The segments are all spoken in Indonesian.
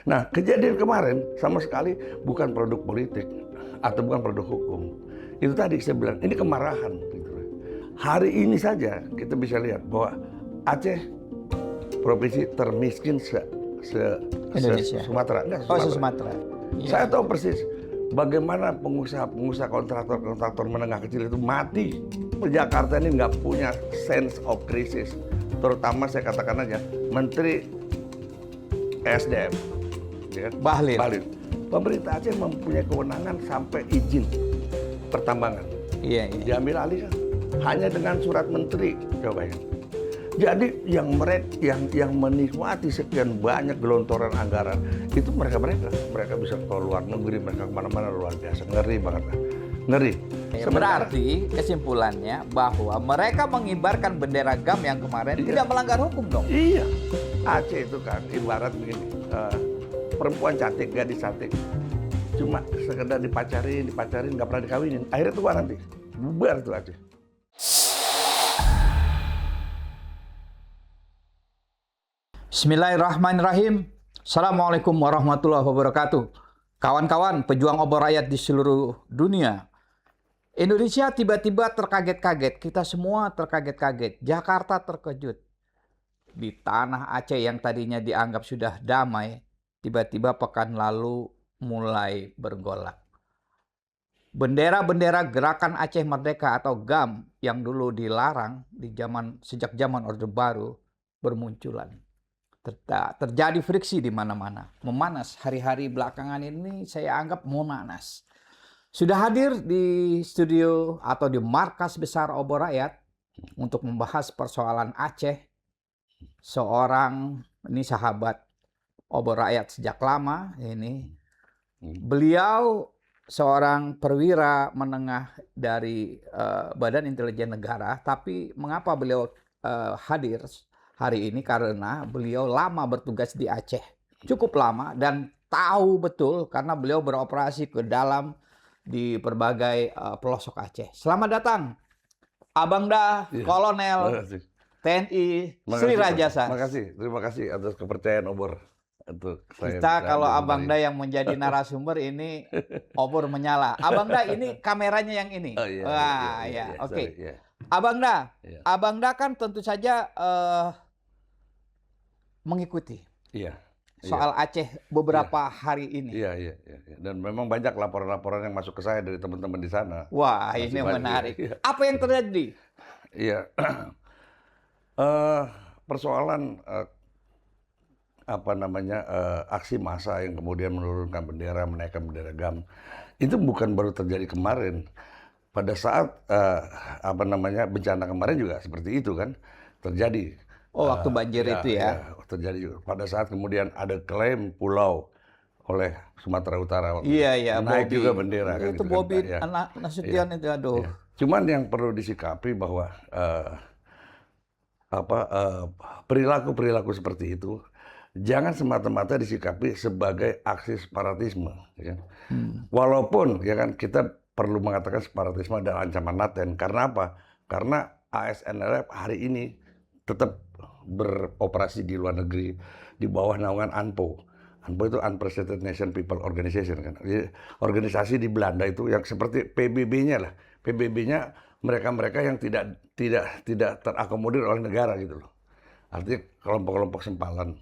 Nah, kejadian kemarin sama sekali bukan produk politik atau bukan produk hukum. Itu tadi saya bilang, ini kemarahan. Gitu. Hari ini saja kita bisa lihat bahwa Aceh provinsi termiskin Indonesia. Sumatera. Enggak, Oh, Sumatera. Sumatera. Saya Iya. tahu persis bagaimana pengusaha-pengusaha kontraktor menengah kecil itu mati. Jakarta ini nggak punya sense of crisis. Terutama saya katakan aja, Menteri SDM, ya, Bahlil. Pemerintah Aceh mempunyai kewenangan sampai izin pertambangan. Iya, iya. Diambil alih kan hanya dengan surat menteri, coba ya. Jadi yang menikmati sekian banyak gelontoran anggaran itu mereka bisa ke luar negeri, mereka kemana-mana luar biasa, ngeri banget, ngeri. Berarti kesimpulannya bahwa mereka mengibarkan bendera GAM yang kemarin tidak melanggar hukum dong. Iya, Aceh itu kan ibarat begini, perempuan cantik, gadis cantik, cuma sekedar dipacarin nggak pernah dikawinin, akhirnya tua nanti, bubar tuh Aceh. Bismillahirrahmanirrahim. Assalamualaikum warahmatullahi wabarakatuh. Kawan-kawan pejuang obor rakyat di seluruh dunia. Indonesia tiba-tiba terkaget-kaget. Kita semua terkaget-kaget. Jakarta terkejut. Di tanah Aceh yang tadinya dianggap sudah damai, tiba-tiba pekan lalu mulai bergolak. Bendera-bendera Gerakan Aceh Merdeka atau GAM yang dulu dilarang sejak zaman Orde Baru bermunculan. Terjadi friksi di mana-mana, memanas. Hari-hari belakangan ini saya anggap memanas. Sudah hadir di studio atau di markas besar Obor Rakyat untuk membahas persoalan Aceh. Seorang ini sahabat Obor Rakyat sejak lama ini. Beliau seorang perwira menengah dari Badan Intelijen Negara, tapi mengapa beliau hadir hari ini? Karena beliau lama bertugas di Aceh, cukup lama, dan tahu betul karena beliau beroperasi ke dalam di berbagai pelosok Aceh. Selamat datang, Abang Da, Kolonel TNI Sri Rajasa. Terima kasih atas kepercayaan Obor. Untuk Kita kalau Abang Da yang menjadi narasumber ini, Obor menyala. Abang Da ini kameranya yang ini. Oh, iya, Wah, iya, ya, oke. iya. Abang Da, Iya. Abang Da kan tentu saja mengikuti soal Aceh beberapa hari ini. Iya. Dan memang banyak laporan-laporan yang masuk ke saya dari teman-teman di sana. Wah, ini menarik. Iya. Apa yang terjadi? Iya. Persoalan aksi massa yang kemudian menurunkan bendera, menaikkan bendera GAM itu bukan baru terjadi kemarin. Pada saat bencana kemarin juga seperti itu kan terjadi. Oh, waktu banjir itu ya? Terjadi juga. Pada saat kemudian ada klaim pulau oleh Sumatera Utara. Iya, naik Bobby. juga bendera. Itu kan, Bobby gitu, kan, anak Nasution itu, aduh. Iya. Cuman yang perlu disikapi bahwa perilaku seperti itu jangan semata-mata disikapi sebagai aksi separatisme. Ya. Walaupun ya kan kita perlu mengatakan separatisme adalah ancaman laten. Karena apa? Karena ASNLF hari ini tetap beroperasi di luar negeri di bawah naungan ANPO. ANPO itu Unprecedented Nation People Organization kan. Jadi, organisasi di Belanda itu yang seperti PBB-nya lah. PBB-nya mereka-mereka yang tidak terakomodir oleh negara gitu loh. Artinya kelompok-kelompok sempalan.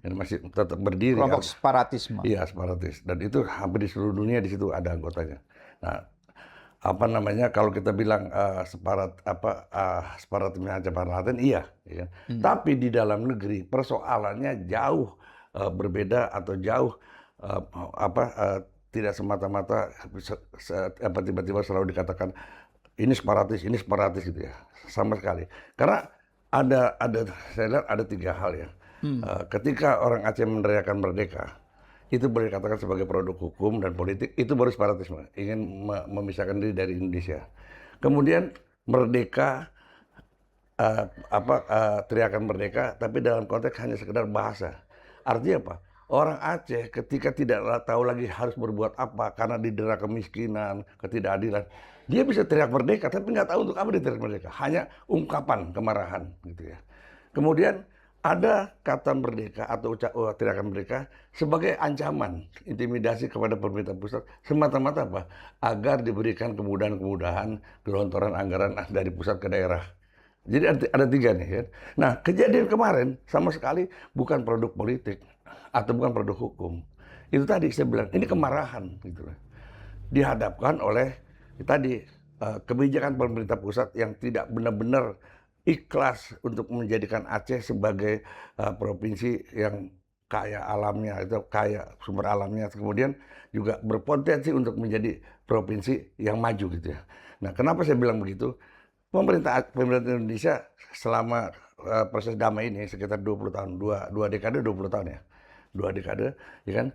Yang masih tetap berdiri. Kelompok separatisme. Iya, separatis. Dan itu hampir di seluruh dunia di situ ada anggotanya. Nah, kalau kita bilang separatisme ancaman laten, iya. Ya. Tapi di dalam negeri persoalannya jauh berbeda atau jauh tidak semata-mata tiba-tiba selalu dikatakan ini separatis gitu ya. Sama sekali. Karena saya lihat ada tiga hal ya. Ketika orang Aceh meneriakan merdeka, itu boleh dikatakan sebagai produk hukum dan politik, itu baru separatisme, ingin memisahkan diri dari Indonesia. Kemudian merdeka, teriakan merdeka, tapi dalam konteks hanya sekedar bahasa. Artinya apa? Orang Aceh ketika tidak tahu lagi harus berbuat apa karena didera kemiskinan, ketidakadilan, dia bisa teriak merdeka, tapi nggak tahu untuk apa dia teriak merdeka. Hanya ungkapan kemarahan, gitu ya. Kemudian ada kata merdeka atau teriakan merdeka sebagai ancaman, intimidasi kepada pemerintah pusat semata-mata apa? Agar diberikan kemudahan-kemudahan gelontoran anggaran dari pusat ke daerah. Jadi ada tiga nih kan. Nah, kejadian kemarin sama sekali bukan produk politik atau bukan produk hukum. Itu tadi saya bilang ini kemarahan gitu loh. Dihadapkan oleh tadi kebijakan pemerintah pusat yang tidak benar-benar ikhlas untuk menjadikan Aceh sebagai provinsi yang kaya alamnya, itu kaya sumber alamnya, kemudian juga berpotensi untuk menjadi provinsi yang maju gitu ya. Nah, kenapa saya bilang begitu? Pemerintah Indonesia selama proses damai ini sekitar 20 tahun, dua dekade 20 tahun ya. Dua dekade ya kan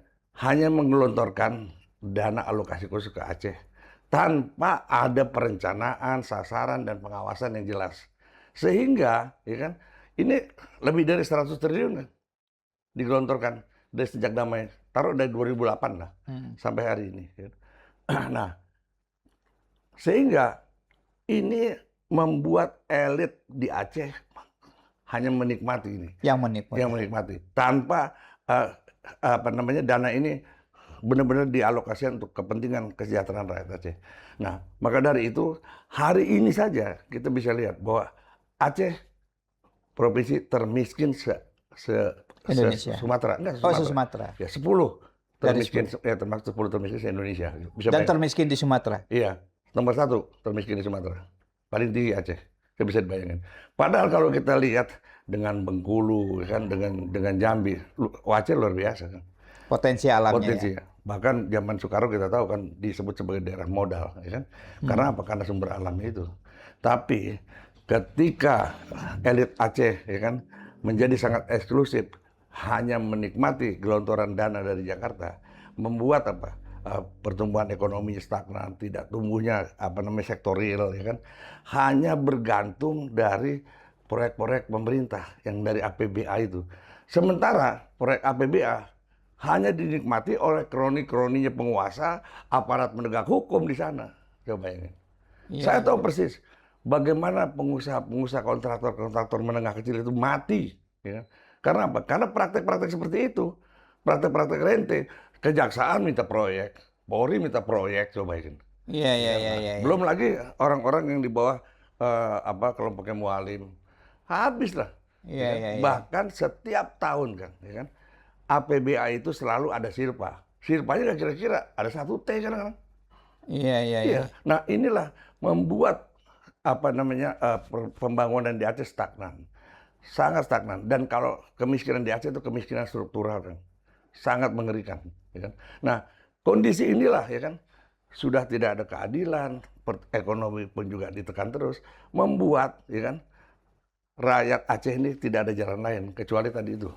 hanya menggelontorkan dana alokasi khusus ke Aceh tanpa ada perencanaan, sasaran dan pengawasan yang jelas. Sehingga ya kan ini lebih dari 100 triliun kan digelontorkan dari sejak damai. Taruh dari 2008 lah sampai hari ini. Ya. Nah, sehingga ini membuat elit di Aceh hanya menikmati ini. Yang menikmati. Tanpa apa namanya dana ini benar-benar dialokasikan untuk kepentingan kesejahteraan rakyat Aceh. Nah, maka dari itu hari ini saja kita bisa lihat bahwa Aceh provinsi termiskin Indonesia. Sumatera. Enggak, Sumatera. Ya, 10 termiskin, ya termasuk 10 termiskin se-Indonesia. Dan termiskin di Sumatera. Iya, nomor 1 termiskin di Sumatera. Paling tinggi Aceh. Saya bisa dibayangin. Padahal kalau kita lihat dengan Bengkulu, kan dengan Jambi, Aceh luar biasa kan. Potensi alamnya. Potensi. Ya. Bahkan zaman Soekarno kita tahu kan disebut sebagai daerah modal, ya kan? Karena apa? Karena sumber alamnya itu. Tapi ketika elit Aceh, ya kan, menjadi sangat eksklusif, hanya menikmati gelontoran dana dari Jakarta, membuat apa? Pertumbuhan ekonomi stagnan, tidak tumbuhnya apa namanya sektor real, ya kan, hanya bergantung dari proyek-proyek pemerintah yang dari APBA itu. Sementara proyek APBA hanya dinikmati oleh kroni-kroninya penguasa, aparat penegak hukum di sana. Coba bayangin. Ya, saya tahu persis bagaimana pengusaha-pengusaha kontraktor menengah kecil itu mati. Ya. Karena apa? Karena praktek-praktek seperti itu. Praktek-praktek rente. Kejaksaan minta proyek, Polri minta proyek, coba bayangin. Iya. Belum lagi orang-orang yang di bawah kelompoknya Mualim. Habis lah. Iya. Bahkan setiap tahun kan, ya kan? APBA itu selalu ada sirpa. Sirpanya nggak kira-kira ada 1 T kan? Iya. Nah, inilah membuat apa namanya pembangunan di Aceh stagnan. Sangat stagnan. Dan kalau kemiskinan di Aceh itu kemiskinan struktural kan. Sangat mengerikan, ya kan? Nah, kondisi inilah ya kan sudah tidak ada keadilan, ekonomi pun juga ditekan terus, membuat ya kan rakyat Aceh ini tidak ada jalan lain kecuali tadi itu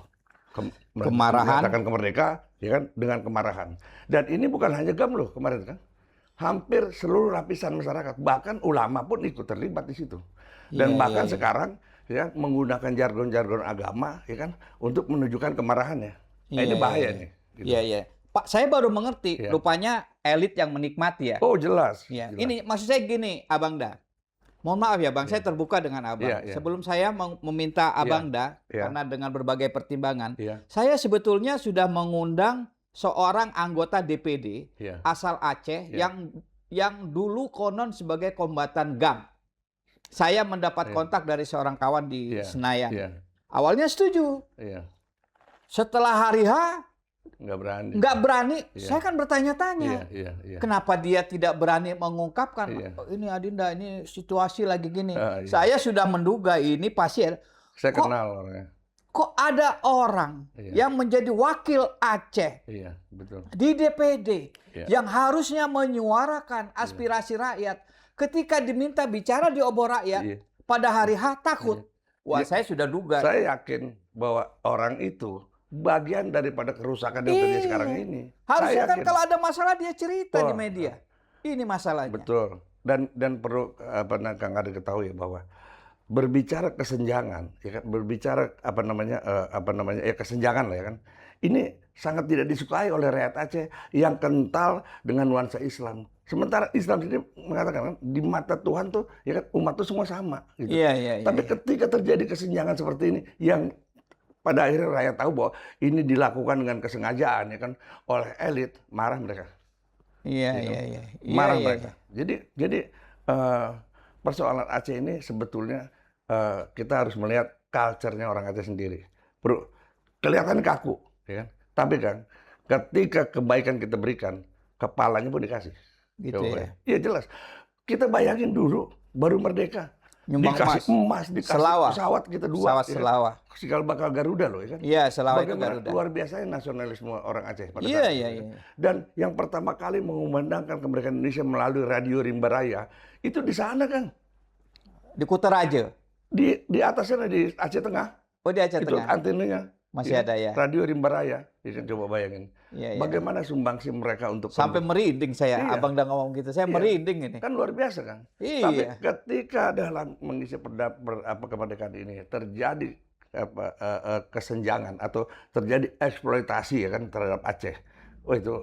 kemarahan, menyatakan kemerdekaan, ya kan, dengan kemarahan. Dan ini bukan hanya GAM loh kemarin kan, hampir seluruh lapisan masyarakat, bahkan ulama pun ikut terlibat di situ. Dan bahkan sekarang ya menggunakan jargon-jargon agama, ya kan, untuk menunjukkan kemarahannya. Nah, ini bahaya nih. Gitu. Iya. Pak, saya baru mengerti. Rupanya elit yang menikmati ya. Oh jelas. Jelas. Ini maksud saya gini, Abang Da. Mohon maaf ya Bang, saya terbuka dengan Abang. Sebelum saya meminta Abang Da, karena dengan berbagai pertimbangan, saya sebetulnya sudah mengundang seorang anggota DPD asal Aceh yang dulu konon sebagai kombatan GAM. Saya mendapat kontak dari seorang kawan di Senayan. Awalnya setuju. Setelah hari H, nggak berani. Saya kan bertanya-tanya. Kenapa dia tidak berani mengungkapkan? Ini Adinda, ini situasi lagi gini. Saya sudah menduga ini pasti. Saya kenal orangnya. Kok ada orang yang menjadi wakil Aceh di DPD yang harusnya menyuarakan aspirasi rakyat, ketika diminta bicara di obor rakyat pada hari H takut. Wah, saya sudah duga. Saya yakin bahwa orang itu bagian daripada kerusakan yang terjadi sekarang ini. Harusnya kan kalau ada masalah dia cerita di media. Ini masalahnya. Betul. Dan perlu Kang Ade ketahui bahwa berbicara kesenjangan, ya kan, berbicara kesenjangan lah ya kan. Ini sangat tidak disukai oleh rakyat Aceh yang kental dengan nuansa Islam. Sementara Islam sendiri mengatakan kan, di mata Tuhan tuh ya kan umat tuh semua sama gitu. Tapi ketika terjadi kesenjangan seperti ini yang pada akhirnya rakyat tahu bahwa ini dilakukan dengan kesengajaan ya kan oleh elit, marah mereka. Iya, Gitu. iya, iya. Iya, Marah iya, mereka. iya. Jadi persoalan Aceh ini sebetulnya kita harus melihat culture-nya orang Aceh sendiri. Bro, kelihatan kaku, ya kan? Tapi kan ketika kebaikan kita berikan, kepalanya pun dikasih. Gitu Coba ya. bayangin. Iya jelas. Kita bayangin dulu baru merdeka Nyumbang dikasih emas, dikasih Selawah. pesawat kita Pesawat 2, ya kan? selawah. Cikal bakal Garuda loh, ya kan? Iya, selawah itu Bagaimana Garuda. luar biasanya nasionalisme orang Aceh pada Iya, saat iya, itu. Ya. iya. Dan yang pertama kali mengumandangkan kemerdekaan Indonesia melalui radio Rimba Raya itu di sana kan, Di Kutaraja. di atas sana di Aceh Tengah Oh, di Aceh itu Tengah. antenanya. Masih Ya, ada ya. radio Rimba Raya, ya kan? Coba bayangin. Iya, iya. Bagaimana sumbangsi mereka untuk Sampai merinding saya. Iya. Abang udah ngomong gitu. Saya Iya. merinding ini. Kan luar biasa kan. Tapi Iya. ketika dalam mengisi kemerdekaan ini terjadi kesenjangan atau terjadi eksploitasi ya kan terhadap Aceh. Oh itu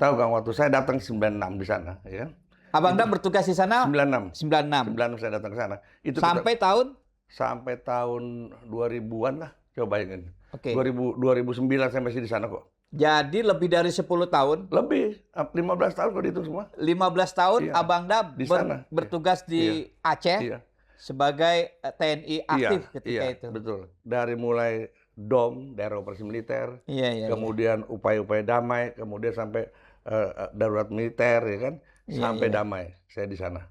tahu kan waktu saya datang 96 di sana ya kan. Abang udah bertugas di sana 96. 96. 96 saya datang ke sana. Itu Sampai tahun? sampai tahun 2000-an lah. Coba bayangin. Oke. 2009 saya masih di sana kok. Jadi lebih dari 10 tahun. Lebih 15 tahun kalau dihitung semua. 15 tahun Iya. Abang dah Di sana. bertugas di Aceh Iya. sebagai TNI aktif ketika iya, itu. betul. Dari mulai DOM, daerah operasi militer, Iya, iya. kemudian upaya-upaya damai, kemudian sampai darurat militer, ya kan, Iya, sampai iya. damai. Saya di sana.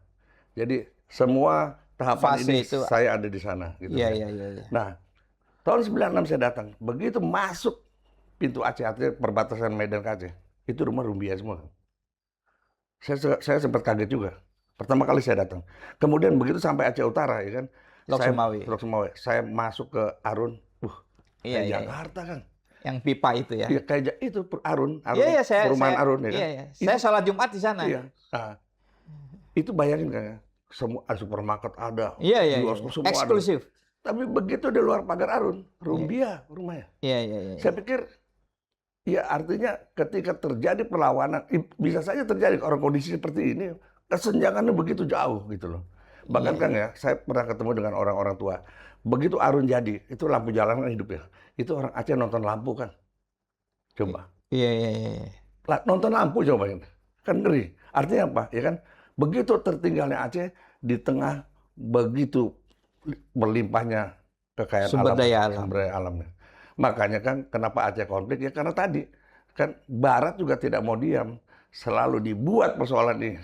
Jadi semua tahapan Fase ini itu. saya ada di sana. Gitu, Iya, kan. iya, iya, iya. Nah, tahun 96 saya datang. Begitu masuk pintu Aceh, perbatasan Medan ke Aceh, itu rumah Rumbia semua. Saya sempat kaget juga. Pertama kali saya datang. Kemudian begitu sampai Aceh Utara, ya kan, Lok Sumawe. Lok Sumawe. Saya masuk ke Arun, Iya, kayak iya. Jakarta kan. Yang pipa itu ya. Iya, kayak itu Arun, Iya, iya, perumahan Arun ya kan. Iya, iya. Saya sholat Jumat di sana. Iya. Nah, itu bayangin kan ya, semua supermarket ada, Iya, iya, iya. bioskop semua ada. Eksklusif. Tapi begitu di luar pagar Arun, Rumbia rumahnya. Iya, iya, iya. Saya pikir, ya artinya ketika terjadi perlawanan, bisa saja terjadi orang kondisi seperti ini, kesenjangannya begitu jauh gitu loh. Bahkan Iya. kan ya, saya pernah ketemu dengan orang-orang tua. Begitu Arun jadi, itu lampu jalan kan hidup ya. Itu orang Aceh nonton lampu kan. Coba. Iya, iya, iya. Nonton lampu coba ini. Kan ngeri. Artinya apa? Ya kan, begitu tertinggalnya Aceh di tengah begitu berlimpahnya kekayaan Sumber daya alam. sumber daya alamnya. Makanya kan kenapa Aceh konflik ya karena tadi kan Barat juga tidak mau diam, selalu dibuat persoalan ini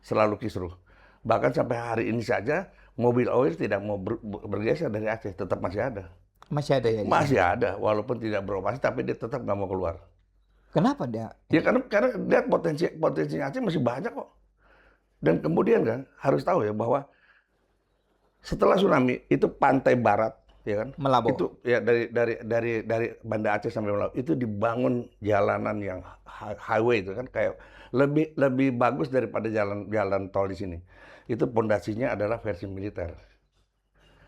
selalu kisruh. Bahkan sampai hari ini saja mobil oil tidak mau bergeser dari Aceh, tetap masih ada. Masih ada ya? Masih ada, walaupun tidak beroperasi tapi dia tetap nggak mau keluar. Kenapa dia? Ya karena lihat potensi Aceh masih banyak kok. Dan kemudian kan harus tahu ya bahwa setelah tsunami itu pantai barat ya kan Melabo. itu ya dari Banda Aceh sampai Melabo itu dibangun jalanan yang highway itu kan kayak lebih bagus daripada jalan tol di sini. Itu pondasinya adalah versi militer.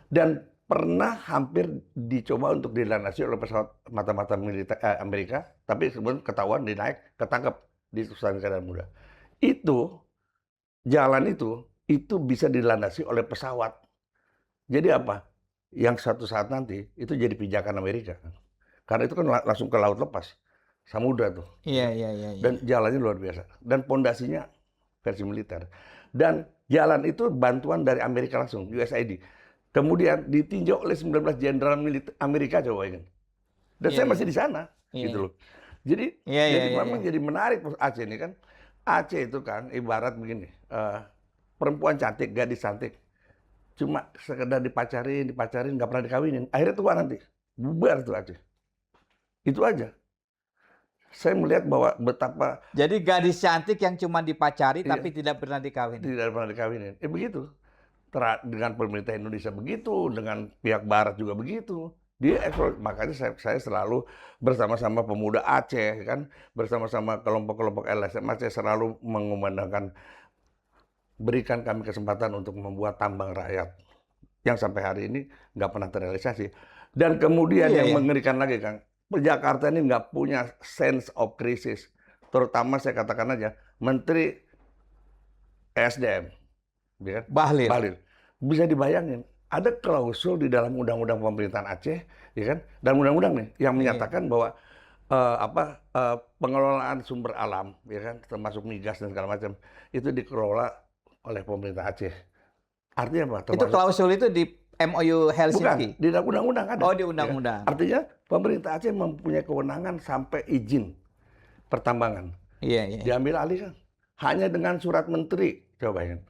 Dan pernah hampir dicoba untuk dilandasi oleh pesawat mata-mata militer Amerika, tapi kemudian ketahuan dinaik, ketangkep di Nusa Tenggara Muda. Itu jalan itu bisa dilandasi oleh pesawat. Jadi apa? Yang suatu saat nanti itu jadi pijakan Amerika. Karena itu kan langsung ke laut lepas. Samudra tuh. Iya, iya, iya. Dan jalannya luar biasa. Dan pondasinya versi militer. Dan jalan itu bantuan dari Amerika langsung, USAID. Kemudian ditinjau oleh 19 jenderal militer Amerika coba ingin. Dan saya masih di sana. Gitu loh. Jadi, memang jadi menarik Aceh ini kan. Aceh itu kan ibarat begini. Perempuan cantik, gadis cantik. Cuma sekedar dipacarin, nggak pernah dikawinin. Akhirnya tua nanti. Bubar tuh Aceh. Itu aja. Saya melihat bahwa betapa... Jadi gadis cantik yang cuma dipacari tapi tidak pernah dikawin. Tidak pernah dikawinin. Begitu. Dengan pemerintah Indonesia begitu, dengan pihak Barat juga begitu. Makanya saya selalu bersama-sama pemuda Aceh, kan, bersama-sama kelompok-kelompok LSM Aceh selalu mengumandangkan berikan kami kesempatan untuk membuat tambang rakyat yang sampai hari ini nggak pernah terrealisasi. Dan kemudian yang mengerikan lagi, Kang, Jakarta ini nggak punya sense of crisis. Terutama saya katakan aja Menteri SDM, ya, Bahlil. Bisa dibayangin ada klausul di dalam undang-undang pemerintahan Aceh, ya kan? Dan undang-undang nih yang menyatakan bahwa pengelolaan sumber alam, ya kan, termasuk migas dan segala macam, itu dikelola oleh pemerintah Aceh. Artinya apa? Itu klausul itu di MOU Helsinki? Bukan, di dalam undang-undang ada. Oh, di Ya. undang-undang. Artinya pemerintah Aceh mempunyai kewenangan sampai izin pertambangan. Iya, iya. Diambil alih kan. Hanya dengan surat menteri. Coba bayangin.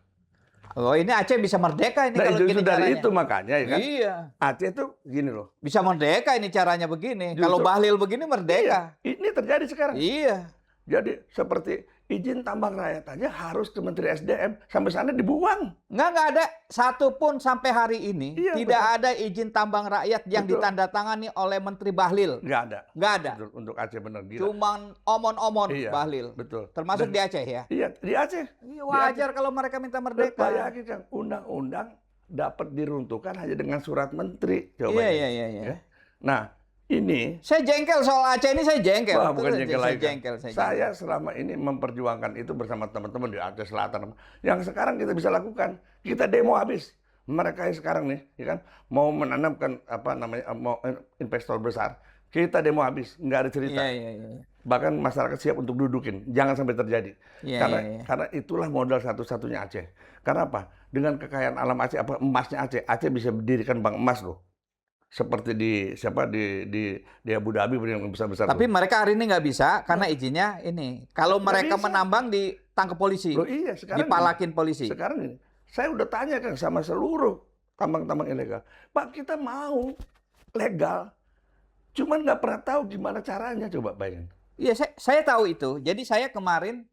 Oh, ini Aceh bisa merdeka ini Nah, kalau itu gini dari caranya. itu makanya ya kan. Iya. Aceh itu gini loh. Bisa merdeka ini caranya begini. Justru- Kalau Bahlil begini merdeka. Iya, ini terjadi sekarang. Iya. Jadi seperti izin tambang rakyat aja harus ke Menteri SDM. Sampai sana dibuang. Nggak ada satupun sampai hari ini Iya, tidak betul. ada izin tambang rakyat yang Betul. ditandatangani oleh Menteri Bahlil. Nggak ada. Nggak ada. Betul, untuk Aceh benar gila. Cuman omon-omon Iya, Bahlil. betul. Termasuk Dan- di Aceh ya. Iya, di Aceh. Iya, wajar kalau mereka minta merdeka. Bayangin kan, undang-undang dapat diruntuhkan hanya dengan surat menteri. Coba Iya, bayangin. iya, iya, iya. Ya. Nah, ini Saya jengkel soal Aceh ini, saya jengkel. wah, bukan Terus jengkel saya lagi. Kan. jengkel, saya Saya selama ini memperjuangkan itu bersama teman-teman di Aceh Selatan. Yang sekarang kita bisa lakukan, kita demo habis. Mereka yang sekarang nih, ya kan, mau menanamkan apa namanya, mau investor besar, kita demo habis, nggak ada cerita. Iya, iya, iya. Bahkan masyarakat siap untuk dudukin, jangan sampai terjadi. Iya, karena iya, iya. karena itulah modal satu-satunya Aceh. Karena apa? Dengan kekayaan alam Aceh, apa emasnya Aceh, Aceh bisa berdirikan bank emas loh. Seperti di Abu Dhabi yang besar-besar. Tapi tuh. mereka hari ini nggak bisa karena izinnya ini. Kalau Nggak mereka bisa. menambang ditangkap polisi, Loh iya, sekarang dipalakin polisi. Sekarang ini, saya udah tanya kan sama seluruh tambang-tambang ilegal. Pak, kita mau legal, cuman nggak pernah tahu gimana caranya. Coba bayangin. Iya, saya tahu itu. Jadi saya kemarin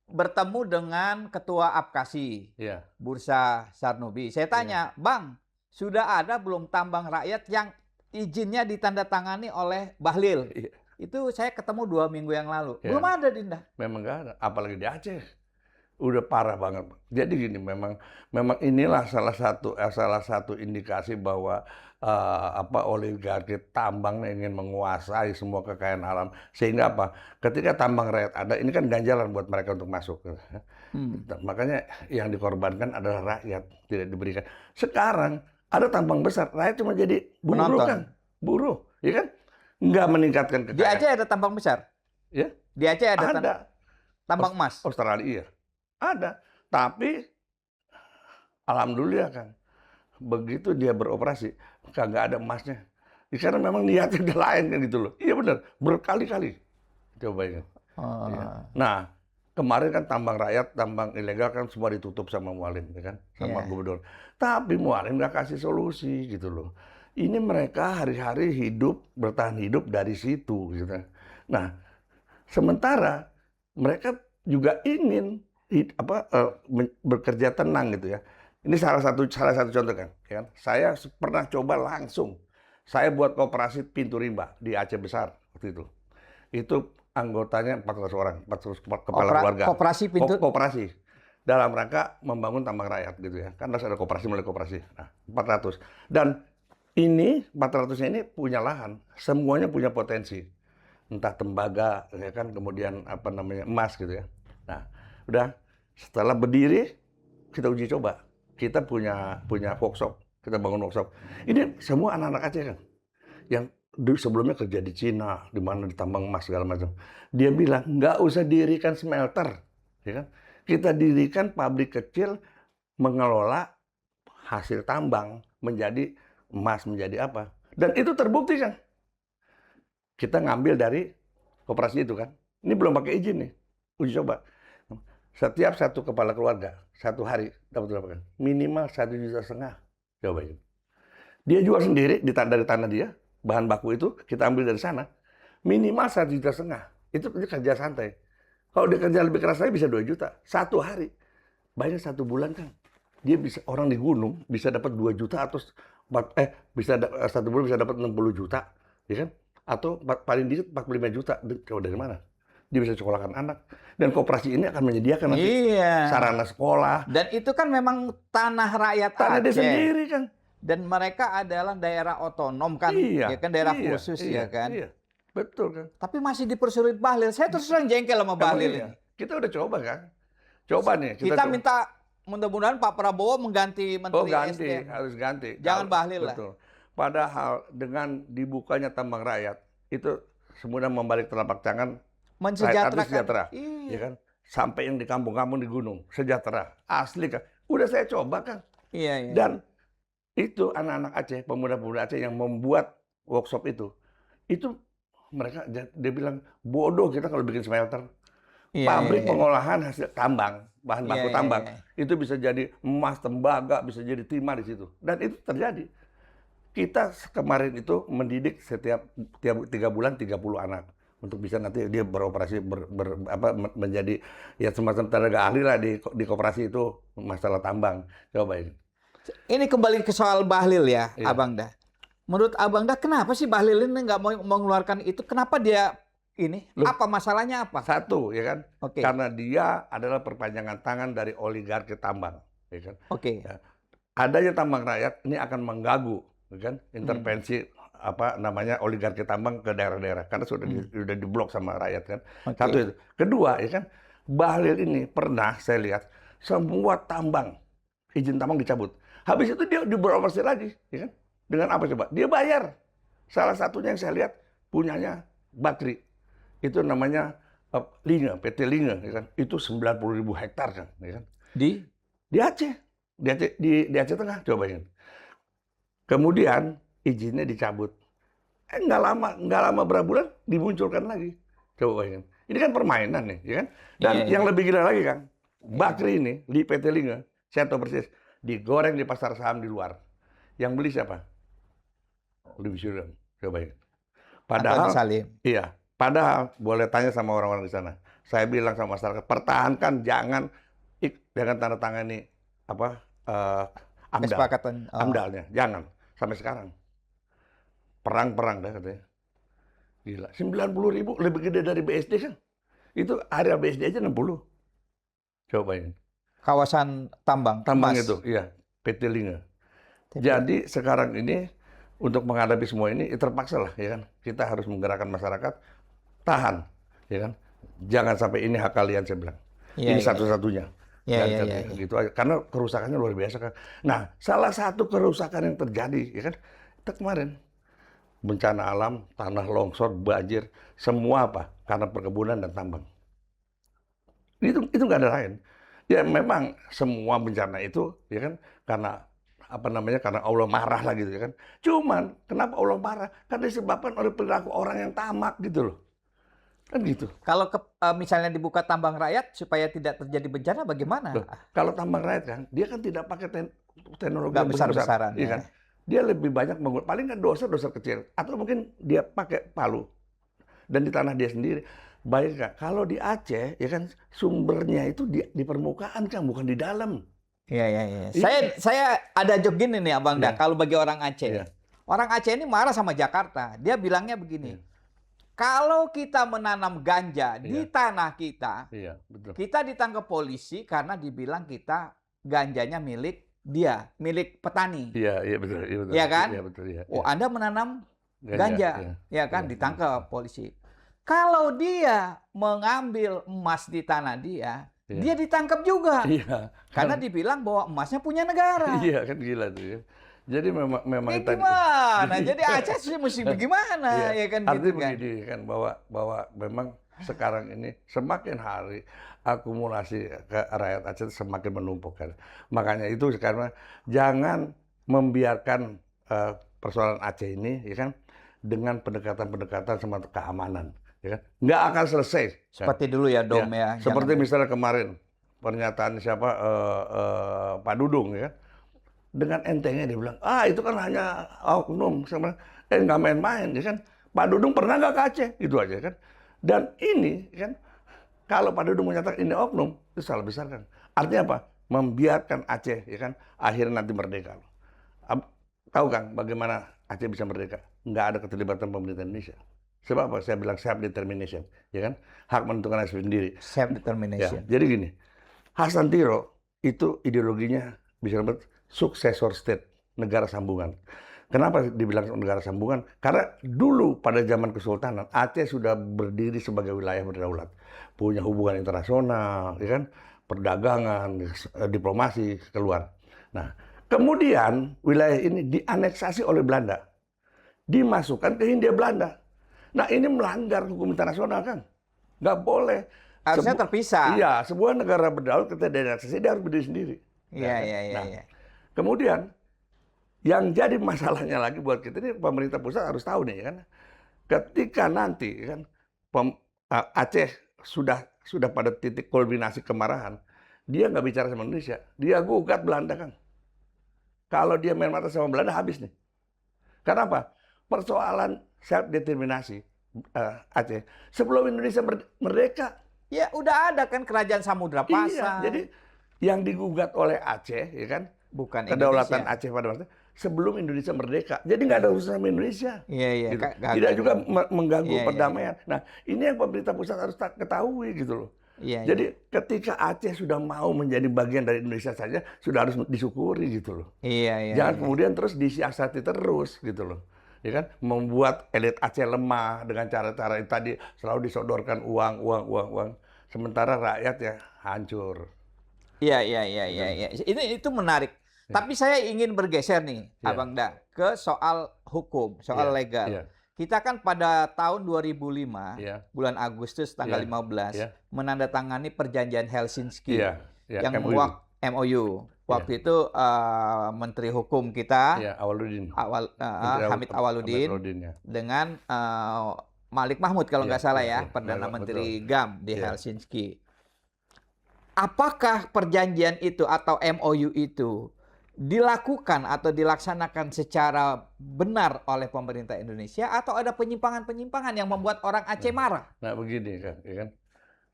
bertemu dengan ketua Apkasi, Iya. Bursa Sarnobi. Saya tanya, Bang, sudah ada belum tambang rakyat yang izinnya ditandatangani oleh Bahlil? Iya. Itu saya ketemu 2 minggu yang lalu. Iya. Belum ada, Dinda. Memang nggak ada, apalagi di Aceh. Udah parah banget. Jadi gini, memang inilah salah satu indikasi bahwa oligarki tambang ingin menguasai semua kekayaan alam. Sehingga apa? Ketika tambang rakyat ada, ini kan ganjalan buat mereka untuk masuk. Makanya yang dikorbankan adalah rakyat, tidak diberikan. Sekarang ada tambang besar, rakyat cuma jadi buruh Penonton. kan? Buruh, ya kan? Nggak meningkatkan Di kekayaan. Aceh ada tambang besar? Ya? Di Aceh ada Ada. tambang emas? Australia ada, tapi alhamdulillah kan begitu dia beroperasi kagak ada emasnya. Ya, karena memang niatnya udah lain kan gitu loh. Iya benar, berkali-kali. Coba ingat. Oh. Iya. Nah, kemarin kan tambang rakyat, tambang ilegal kan semua ditutup sama Mualim, ya kan, sama Iya. gubernur. Tapi Mualim nggak kasih solusi gitu loh. Ini mereka hari-hari bertahan hidup dari situ gitu. Nah, sementara mereka juga ingin bekerja tenang gitu ya. Ini salah satu contoh kan, ya kan. Saya pernah coba langsung. Saya buat koperasi pintu rimba di Aceh Besar waktu itu. Itu anggotanya 400 orang, 400 kepala keluarga. Koperasi pintu. Koperasi dalam rangka membangun tambang rakyat gitu ya. Kan harus ada koperasi mulai koperasi. Nah, 400. Dan ini 400-nya ini punya lahan, semuanya punya potensi. Entah tembaga ya kan, kemudian apa namanya emas gitu ya. Nah, udah setelah berdiri kita uji coba. Kita punya workshop, kita bangun workshop. Ini semua anak-anak Aceh kan, yang sebelumnya kerja di Cina, di mana di tambang emas segala macam. Dia bilang nggak usah dirikan smelter, ya kan? Kita dirikan pabrik kecil mengelola hasil tambang menjadi emas, menjadi apa? Dan itu terbukti kan? Kita ngambil dari koperasi itu kan? Ini belum pakai izin nih, uji coba. Setiap satu kepala keluarga, satu hari dapat berapa kan? Minimal 1,5 juta. Coba ini. Dia jual sendiri dari tanah dia, bahan baku itu kita ambil dari sana. Minimal 1,5 juta. Itu dia kerja santai. Kalau dia kerja lebih keras lagi bisa 2 juta. Satu hari. Bayangin 1 bulan kan. Dia bisa, orang di gunung bisa dapat 2 juta atau bisa 1 bulan bisa dapat 60 juta. Ya kan? Atau paling dikit 45 juta. Kalau dari mana? Dia bisa sekolahkan anak. Dan koperasi ini akan menyediakan nanti sarana sekolah. Dan itu kan memang tanah rakyat Tanah dia Aceh. sendiri kan. Dan mereka adalah daerah otonom kan, Iya, ya kan daerah iya, khusus iya, ya kan. Iya, betul kan. Tapi masih dipersulit Bahlil. Saya terus terang jengkel sama Bahlil Emang iya. ini. Kita udah coba kan. Coba nih. Kita coba. minta mudah-mudahan Pak Prabowo mengganti Oh Menteri ganti, SDM. harus ganti. Jangan Bahlil lah. Betul. Padahal dengan dibukanya tambang rakyat, itu semudah membalik telapak tangan, rakyat arti Mensejahterakan. sejahtera. Iya. Ya kan? Sampai yang di kampung-kampung di gunung, sejahtera. Asli kan? Udah saya coba kan. Iya, iya. Dan itu anak-anak Aceh, pemuda-pemuda Aceh yang membuat workshop itu mereka dia bilang bodoh kita kalau bikin smelter. Iya, Pabrik iya, iya. pengolahan hasil tambang, bahan Iya, baku iya, tambang, iya. itu bisa jadi emas, tembaga, bisa jadi timah di situ. Dan itu terjadi. Kita kemarin itu mendidik tiap 3 bulan 30 anak untuk bisa nanti dia beroperasi menjadi ya semacam tenaga ahli lah di koperasi itu masalah tambang. Coba ini. Ini kembali ke soal Bahlil ya, Iya. Abang Dah. Menurut Abang Dah, kenapa sih Bahlil ini nggak mau mengeluarkan itu? Kenapa dia ini? Loh. Apa masalahnya apa? Satu ya kan, Oke, karena dia adalah perpanjangan tangan dari oligarki tambang, ya kan. oke. Ya. Adanya tambang rakyat ini akan mengganggu, ya kan, intervensi apa namanya oligarki tambang ke daerah-daerah karena sudah diblok sama rakyat kan. Oke. Satu itu. Kedua, ya kan, Bahlil ini pernah saya lihat semua tambang izin tambang dicabut. Habis itu dia beroperasi lagi, ya kan? Dengan apa coba? Dia bayar. Salah satunya yang saya lihat punyanya Bakri. Itu namanya Linge, PT Linge, ya kan? Itu 90.000 hektar kan, ya kan? Di Aceh. Di Aceh Tengah, cobain. Kemudian izinnya dicabut. Nggak lama berapa bulan dimunculkan lagi. Coba bayangin. Ini kan permainan nih, ya kan? Dan Iya, iya. yang lebih gila lagi Kang, Bakri ini di PT Linge, saya tahu persis, digoreng di pasar saham di luar. Yang beli siapa? Lebih Syurga. Coba bayangin. Padahal, Antoni Salim. iya. Padahal boleh tanya sama orang-orang di sana. Saya bilang sama masyarakat, pertahankan, jangan tanda tangani apa Kesepakatan. AMDAL-nya, jangan sampai sekarang. Perang dah katanya. Gila, 90.000 lebih gede dari BSD kan? Itu area BSD aja 60. Coba ini. Kawasan tambang. Tambang emas. itu, iya, PT Linge. TPL. Jadi sekarang ini untuk menghadapi semua ini terpaksa lah, ya kan? Kita harus menggerakkan masyarakat, tahan, ya kan? Jangan sampai ini hak kalian saya bilang. Iya, Ini iya. satu-satunya. Iya, Dan iya, kan, iya, iya. gitu aja. Karena kerusakannya luar biasa kan. Nah, salah satu kerusakan yang terjadi, ya kan? Kita kemarin bencana alam, tanah longsor, banjir, semua apa? Karena perkebunan dan tambang. Itu nggak ada lain. Ya memang semua bencana itu, ya kan? Karena apa namanya? Karena Allah marah lah gitu, ya kan? Cuman kenapa Allah marah? Karena disebabkan oleh perilaku orang yang tamak gitu loh. Kan gitu. Kalau misalnya dibuka tambang rakyat supaya tidak terjadi bencana, bagaimana? Loh, kalau tambang rakyat kan, dia kan tidak pakai teknologi Nggak yang besar-besaran, iya ya. kan? Dia lebih banyak paling kan dosa-dosa kecil, atau mungkin dia pakai palu dan di tanah dia sendiri. Baik nggak? Kalau di Aceh, ya kan sumbernya itu di permukaan kan, bukan di dalam. Iya, iya, iya. Iya. Saya ada joke gini nih, Abang Dah. Iya. Kalau bagi orang Aceh, Iya. orang Aceh ini marah sama Jakarta. Dia bilangnya begini. Iya. Kalau kita menanam ganja di Iya. tanah kita, Iya, betul. kita ditangkap polisi karena dibilang kita ganjanya milik dia, milik petani. Iya, iya betul, iya betul. Iya kan? Iya betul, iya. Oh, iya. Anda menanam Ganja, ganja, iya. ya kan? Iya, Ditangkap polisi. Kalau dia mengambil emas di tanah dia, Iya. dia ditangkap juga. Iya. Karena dibilang bahwa emasnya punya negara. Iya kan gila tuh ya. Jadi memang Ya tadi- gimana? Jadi Aceh sih mesti bagaimana? Iya, Ya kan artinya gitu kan. begini kan bahwa memang sekarang ini semakin hari akumulasi ke rakyat Aceh semakin menumpuk kan. Makanya itu sekarang jangan membiarkan persoalan Aceh ini ya kan dengan pendekatan-pendekatan sama keamanan ya kan. Nggak akan selesai. kan. Seperti dulu ya, Dom ya. Seperti Jangan- misalnya kemarin pernyataan siapa Pak Dudung ya kan. Dengan entengnya dia bilang, itu kan hanya oknum, sama nggak main-main, ya kan? Pak Dudung pernah nggak ke Aceh, gitu aja kan? Dan ini kan, kalau Pak Dudung menyatakan ini oknum, itu salah besar kan? Artinya apa? Membiarkan Aceh, ya kan? Akhirnya nanti merdeka. Tahu Kang, bagaimana Aceh bisa merdeka? Nggak ada keterlibatan pemerintah Indonesia. Sebab apa? Saya bilang self determination, ya kan? Hak menentukan nasib sendiri. self Ya, determination. jadi gini, Hasan Tiro itu ideologinya bisa disebut successor state, negara sambungan. Kenapa dibilang negara sambungan? Karena dulu pada zaman Kesultanan, Aceh sudah berdiri sebagai wilayah berdaulat. Punya hubungan internasional, ya kan? perdagangan, diplomasi keluar. Nah, kemudian wilayah ini dianeksasi oleh Belanda, dimasukkan ke Hindia Belanda. Nah, ini melanggar hukum internasional kan? Nggak boleh. Harusnya terpisah. Iya, sebuah negara berdaulat ketika dianeksasi dia harus berdiri sendiri. Iya, iya, iya. Nah, Iya. kemudian yang jadi masalahnya lagi buat kita ini pemerintah pusat harus tahu nih kan, ketika nanti kan Aceh sudah pada titik kulminasi kemarahan, dia nggak bicara sama Indonesia, dia gugat Belanda kan. Kalau dia main mata sama Belanda habis nih. Karena apa? Persoalan self determinasi Aceh sebelum Indonesia merdeka. Ya udah ada kan kerajaan Samudra Iya, Pasar. jadi yang digugat oleh Aceh, ya kan? Bukan Kedaulatan Indonesia. Aceh pada waktu itu sebelum Indonesia merdeka. Jadi nggak ada urusan sama Indonesia. Iya, iya. Gitu. Gagal. Tidak juga mengganggu Iya, iya, perdamaian. Nah, ini yang pemerintah pusat harus ketahui gitu loh. Iya, Jadi iya. ketika Aceh sudah mau menjadi bagian dari Indonesia saja, sudah harus disyukuri gitu loh. Iya, iya, Jangan iya. kemudian terus disiasati terus gitu loh. Ya kan? Membuat elit Aceh lemah dengan cara-cara itu tadi selalu disodorkan uang. Sementara rakyat ya hancur. Iya, iya, iya, iya, iya. Itu menarik. Tapi saya ingin bergeser nih, Iya. Abang Da, ke soal hukum, soal Iya, legal. iya. Kita kan pada tahun 2005, Iya. bulan Agustus tanggal Iya, 15, iya. menandatangani perjanjian Helsinki Iya, iya, yang MOU. MOU. Waktu itu Menteri Hukum kita, Iya, Awaludin. Hamid Awaludin, Ya. dengan Malik Mahmud kalau Iya, nggak salah iya, ya, Perdana betul. Menteri GAM di Iya. Helsinki. Apakah perjanjian itu atau MOU itu dilakukan atau dilaksanakan secara benar oleh pemerintah Indonesia atau ada penyimpangan-penyimpangan yang membuat orang Aceh marah? Nah begini kan, ya kan?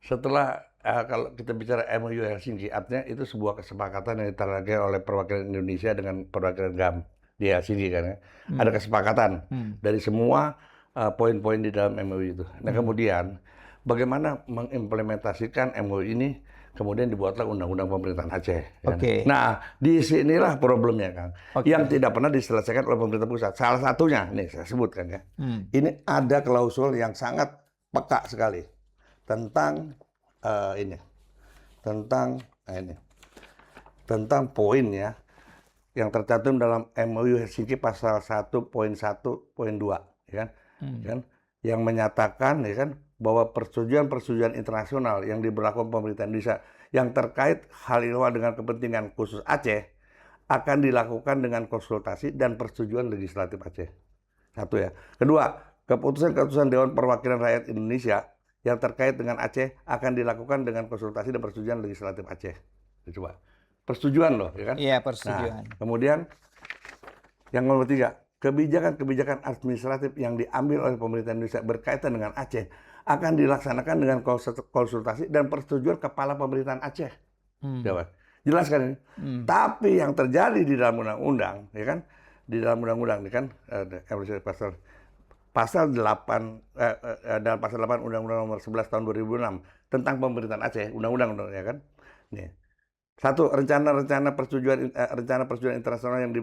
Setelah kalau kita bicara MOU Helsinki, artinya itu sebuah kesepakatan yang ditandatangani oleh perwakilan Indonesia dengan perwakilan GAM di Helsinki kan ya. Ada kesepakatan dari semua poin-poin di dalam MOU itu. Nah kemudian bagaimana mengimplementasikan MOU ini, kemudian dibuatlah undang-undang pemerintahan Aceh. Kan? Oke. Nah disinilah problemnya Kang, yang tidak pernah diselesaikan oleh pemerintah pusat. Salah satunya, nih saya sebutkan ya, ini ada klausul yang sangat peka sekali tentang tentang poin ya yang tercantum dalam MOU Helsinki pasal 1.1.2 ya kan, yang menyatakan ya kan bahwa persetujuan internasional yang diberlakukan pemerintah Indonesia yang terkait hal ilmuwan dengan kepentingan khusus Aceh akan dilakukan dengan konsultasi dan persetujuan legislatif Aceh. Satu ya. Kedua, keputusan Dewan Perwakilan Rakyat Indonesia yang terkait dengan Aceh akan dilakukan dengan konsultasi dan persetujuan legislatif Aceh. Coba. Persetujuan loh, ya kan? Iya, persetujuan. Nah, kemudian yang nomor 3, kebijakan-kebijakan administratif yang diambil oleh pemerintah Indonesia berkaitan dengan Aceh akan dilaksanakan dengan konsultasi dan persetujuan kepala pemerintahan Aceh. Jelas kan ini? Tapi yang terjadi di dalam undang-undang, ya kan? Di dalam undang-undang, ya kan? Pasal 8 dalam pasal 8 Undang-Undang Nomor 11 Tahun 2006 tentang pemerintahan Aceh, undang-undang ya kan? Nih. Satu, rencana persetujuan internasional yang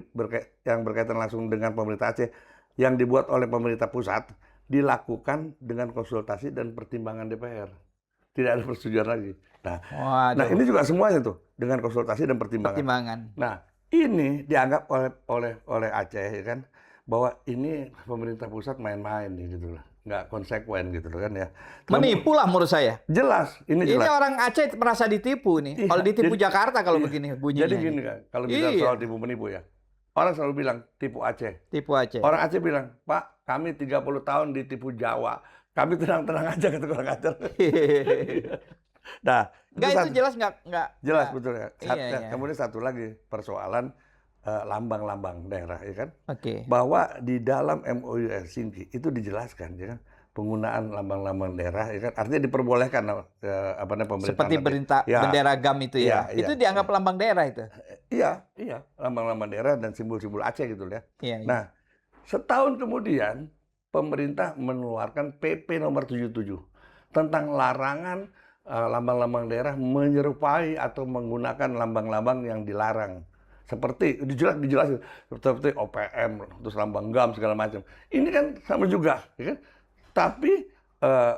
berkaitan langsung dengan pemerintah Aceh yang dibuat oleh pemerintah pusat dilakukan dengan konsultasi dan pertimbangan DPR. Tidak ada persetujuan lagi. Nah ini juga semuanya tuh dengan konsultasi dan pertimbangan. Nah, ini dianggap oleh Aceh ya kan bahwa ini pemerintah pusat main-main nih gitu loh. Nggak konsekuen gitu loh kan ya. Menipu lah menurut saya. Jelas, ini jelas. Ini orang Aceh merasa ditipu nih. Iya, kalau ditipu Jakarta kalau begini bunyinya. Jadi gini kan, kalau bicara soal tipu menipu ya. Orang selalu bilang tipu Aceh. Tipu Aceh. Orang Aceh bilang, "Pak, kami 30 tahun ditipu Jawa. Kami tenang-tenang aja," kata orang Aceh. Nah, itu jelas nggak jelas betul ya. Iya. Kemudian satu lagi persoalan lambang-lambang daerah ya kan. Oke. Bahwa di dalam MOU Helsinki itu dijelaskan ya kan penggunaan lambang-lambang daerah ya kan artinya diperbolehkan pemerintah seperti bendera GAM itu ya. Itu dianggap lambang daerah itu. Iya, lambang-lambang daerah dan simbol-simbol Aceh gitu ya. Iya. Nah, setahun kemudian pemerintah mengeluarkan PP nomor 77 tentang larangan lambang-lambang daerah menyerupai atau menggunakan lambang-lambang yang dilarang. Seperti dijelasin seperti OPM, terus lambang GAM segala macam. Ini kan sama juga, ya kan? Tapi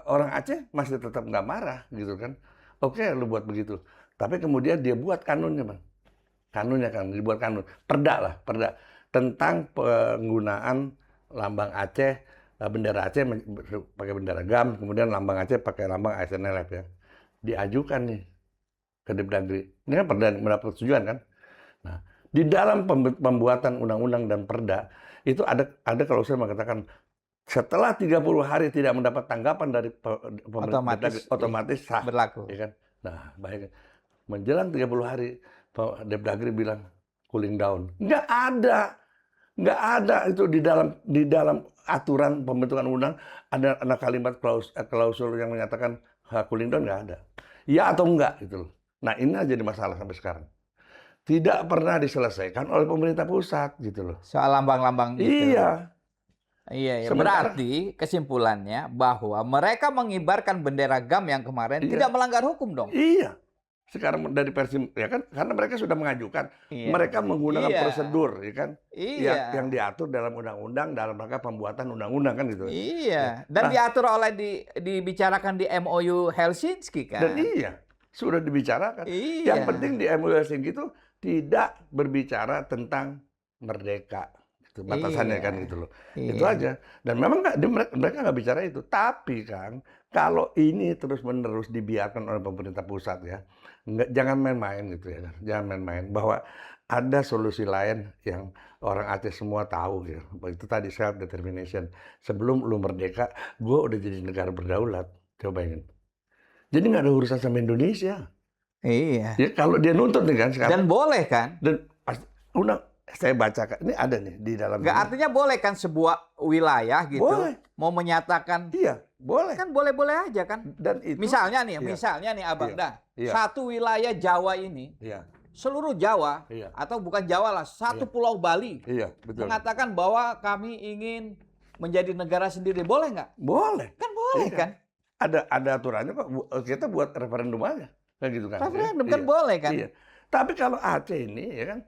orang Aceh masih tetap nggak marah gitu kan. Oke, lu buat begitu. Tapi kemudian dia buat kanunnya, Bang. Kanunnya kan, dibuat kanun. Perda tentang penggunaan lambang Aceh, bendera Aceh pakai bendera GAM, kemudian lambang Aceh pakai lambang ASNLF ya. Diajukan nih ke Depdagri. Ini kan perda mendapat persetujuan kan. Nah, di dalam pembuatan undang-undang dan perda itu ada klausul mengatakan setelah 30 hari tidak mendapat tanggapan dari pemerintah otomatis sah, berlaku. ya kan? Nah, baik. Menjelang 30 hari Depdagri bilang cooling down. Nggak ada itu di dalam aturan pembentukan undang ada kalimat klausul yang menyatakan cooling down, nggak ada. Ya atau enggak gitu loh. Nah, ini aja jadi masalah sampai sekarang. Tidak pernah diselesaikan oleh pemerintah pusat gitu loh. Soal lambang-lambang itu. Iya. Iya, Sementara- berarti kesimpulannya bahwa mereka mengibarkan bendera GAM yang kemarin Iya. tidak melanggar hukum dong. Iya. Sekarang dari versi ya kan karena mereka sudah mengajukan, Iya. mereka menggunakan Iya. prosedur ya kan Iya. yang diatur dalam undang-undang dalam rangka pembuatan undang-undang kan gitu. Iya, dan Nah, diatur oleh dibicarakan di MOU Helsinki kan. dan iya, sudah dibicarakan. Iya. Yang penting di MOU Helsinki itu tidak berbicara tentang merdeka. Itu batasannya Iya. kan gitu loh. Iya. Itu aja. Dan memang mereka nggak bicara itu. Tapi Kang, kalau ini terus-menerus dibiarkan oleh pemerintah pusat ya, jangan main-main gitu ya. Jangan main-main. Bahwa ada solusi lain yang orang Aceh semua tahu gitu. Itu tadi self determination. Sebelum lu merdeka, gue udah jadi negara berdaulat. Coba bayangin. Jadi nggak ada urusan sama Indonesia. Iya. Ya kalau dia nuntut nih kan sekarang. Dan boleh kan? Dan saya bacakan ini ada nih di dalam. Nggak, artinya boleh kan sebuah wilayah gitu Boleh. mau menyatakan Iya, boleh. kan boleh-boleh aja kan. Dan itu Misalnya iya. nih Abang Iya. Dah, Iya. satu wilayah Jawa ini, Iya, seluruh Jawa iya, atau bukan Jawa lah, satu Iya. pulau Bali iya, betul. mengatakan bahwa kami ingin menjadi negara sendiri, boleh nggak? Boleh. Kan boleh Iya. kan? Ada aturannya kok. Kita buat referendum aja, kayak gitu kan. Referendum Iya. kan boleh kan? Iya. Tapi kalau Aceh ini ya kan,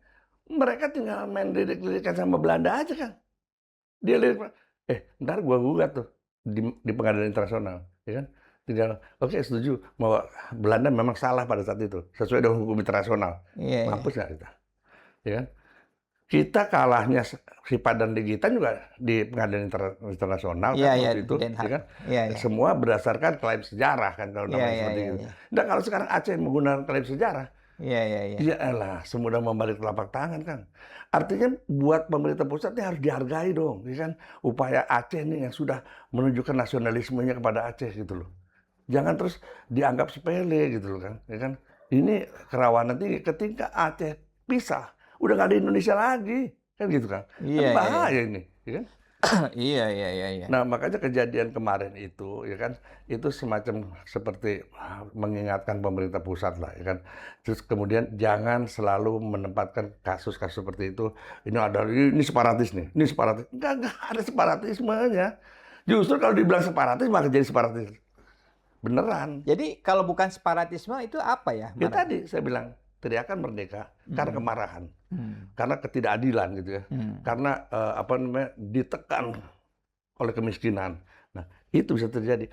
mereka tinggal main lirik-lirikan sama Belanda aja kan. Dia lirik, ntar gua gugat tuh di pengadilan internasional, ya kan? Tinggal, oke setuju bahwa Belanda memang salah pada saat itu sesuai dengan hukum internasional. Iya. Mampus nggak kita? Ya kan? Kita kalahnya si Padan Ligitan juga di pengadilan internasional Iya, kan iya, waktu itu, Den Haag. ya kan? Iya, iya. Semua berdasarkan klaim sejarah kan kalau Iya, namanya iya, seperti iya, itu. iya. Dan kalau sekarang Aceh menggunakan klaim sejarah, Iya, iya, iya. ya elah, semudah membalik telapak tangan kan. Artinya buat pemerintah pusat ini harus dihargai dong, ya kan? Upaya Aceh nih yang sudah menunjukkan nasionalismenya kepada Aceh gitu loh. Jangan terus dianggap sepele gitu loh kan, ya kan? Ini kerawanan tinggi ketika Aceh pisah, udah nggak ada Indonesia lagi, kan gitu kan? Iya, Kan iya, bahaya ini, ya kan? Iya, iya, iya, iya. Nah, makanya kejadian kemarin itu, ya kan, itu semacam seperti mengingatkan pemerintah pusat lah, ya kan. Terus kemudian jangan selalu menempatkan kasus-kasus seperti itu. Ini separatis nih, ini separatis. Enggak ada separatismenya. Justru kalau dibilang separatis, maka jadi separatis. Beneran. Jadi kalau bukan separatisme itu apa ya? Ya tadi saya bilang, teriakan merdeka karena kemarahan. Karena ketidakadilan gitu ya. Karena ditekan oleh kemiskinan. Nah, itu bisa terjadi.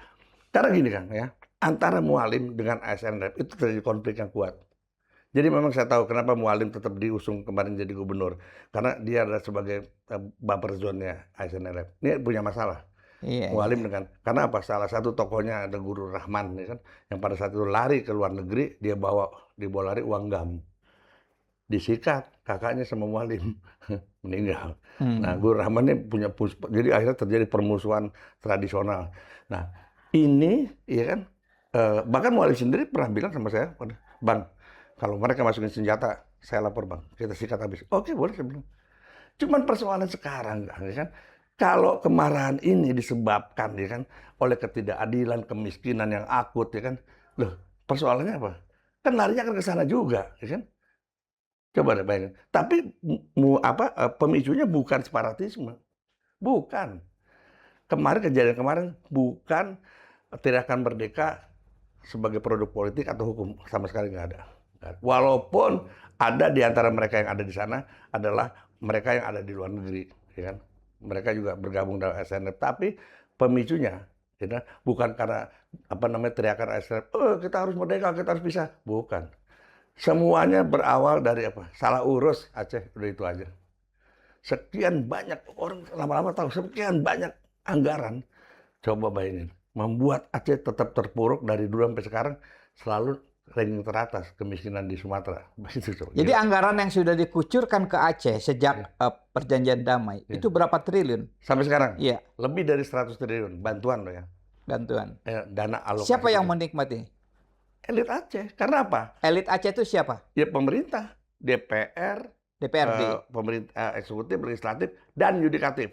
Karena gini Kang ya, antara Mualim dengan ASN itu terjadi konflik yang kuat. Jadi memang saya tahu kenapa Mualim tetap diusung kemarin jadi gubernur. Karena dia adalah sebagai buffer zone-nya ASN. Ini punya masalah. Iya, Mualim dengan karena apa? Salah satu tokohnya ada Guru Rahman ya kan, yang pada saat itu lari ke luar negeri, dia dibawa lari uang GAM. Disikat kakaknya sama Mualim meninggal. Nah, Guru Rahman ini punya jadi akhirnya terjadi permusuhan tradisional. Nah, ini ya kan bahkan Mualim sendiri pernah bilang sama saya, "Bang, kalau mereka masukin senjata, saya lapor Bang, kita sikat habis." Oke, boleh saya bilang. Cuman persoalan sekarang ya kan, kalau kemarahan ini disebabkan ya kan oleh ketidakadilan, kemiskinan yang akut ya kan. Loh, persoalannya apa? Kan larinya akan ke sana juga, ya kan? Coba deh bayangin. Tapi pemicunya bukan separatisme. Bukan. Kejadian kemarin bukan teriakan merdeka sebagai produk politik atau hukum, sama sekali nggak ada. Walaupun ada di antara mereka yang ada di sana adalah mereka yang ada di luar negeri, ya kan? Mereka juga bergabung dalam SNF, tapi pemicunya ya, bukan karena teriakan SNF, kita harus merdeka, kita harus pisah, bukan. Semuanya berawal dari apa? Salah urus Aceh, udah itu aja. Sekian banyak orang lama-lama tahu sekian banyak anggaran. Coba bayangin, membuat Aceh tetap terpuruk dari dulu sampai sekarang selalu ranking teratas kemiskinan di Sumatera. Itu coba. Jadi Gila. anggaran yang sudah dikucurkan ke Aceh Iya. sejak perjanjian damai Iya. itu berapa triliun? Sampai sekarang Iya, lebih dari 100 triliun bantuan loh ya. bantuan. Dana alokasi. Siapa yang kita. menikmati? Elit Aceh. Karena apa? Elit Aceh itu siapa? Ya pemerintah, DPR, DPRD. pemerintah eksekutif, legislatif, dan yudikatif.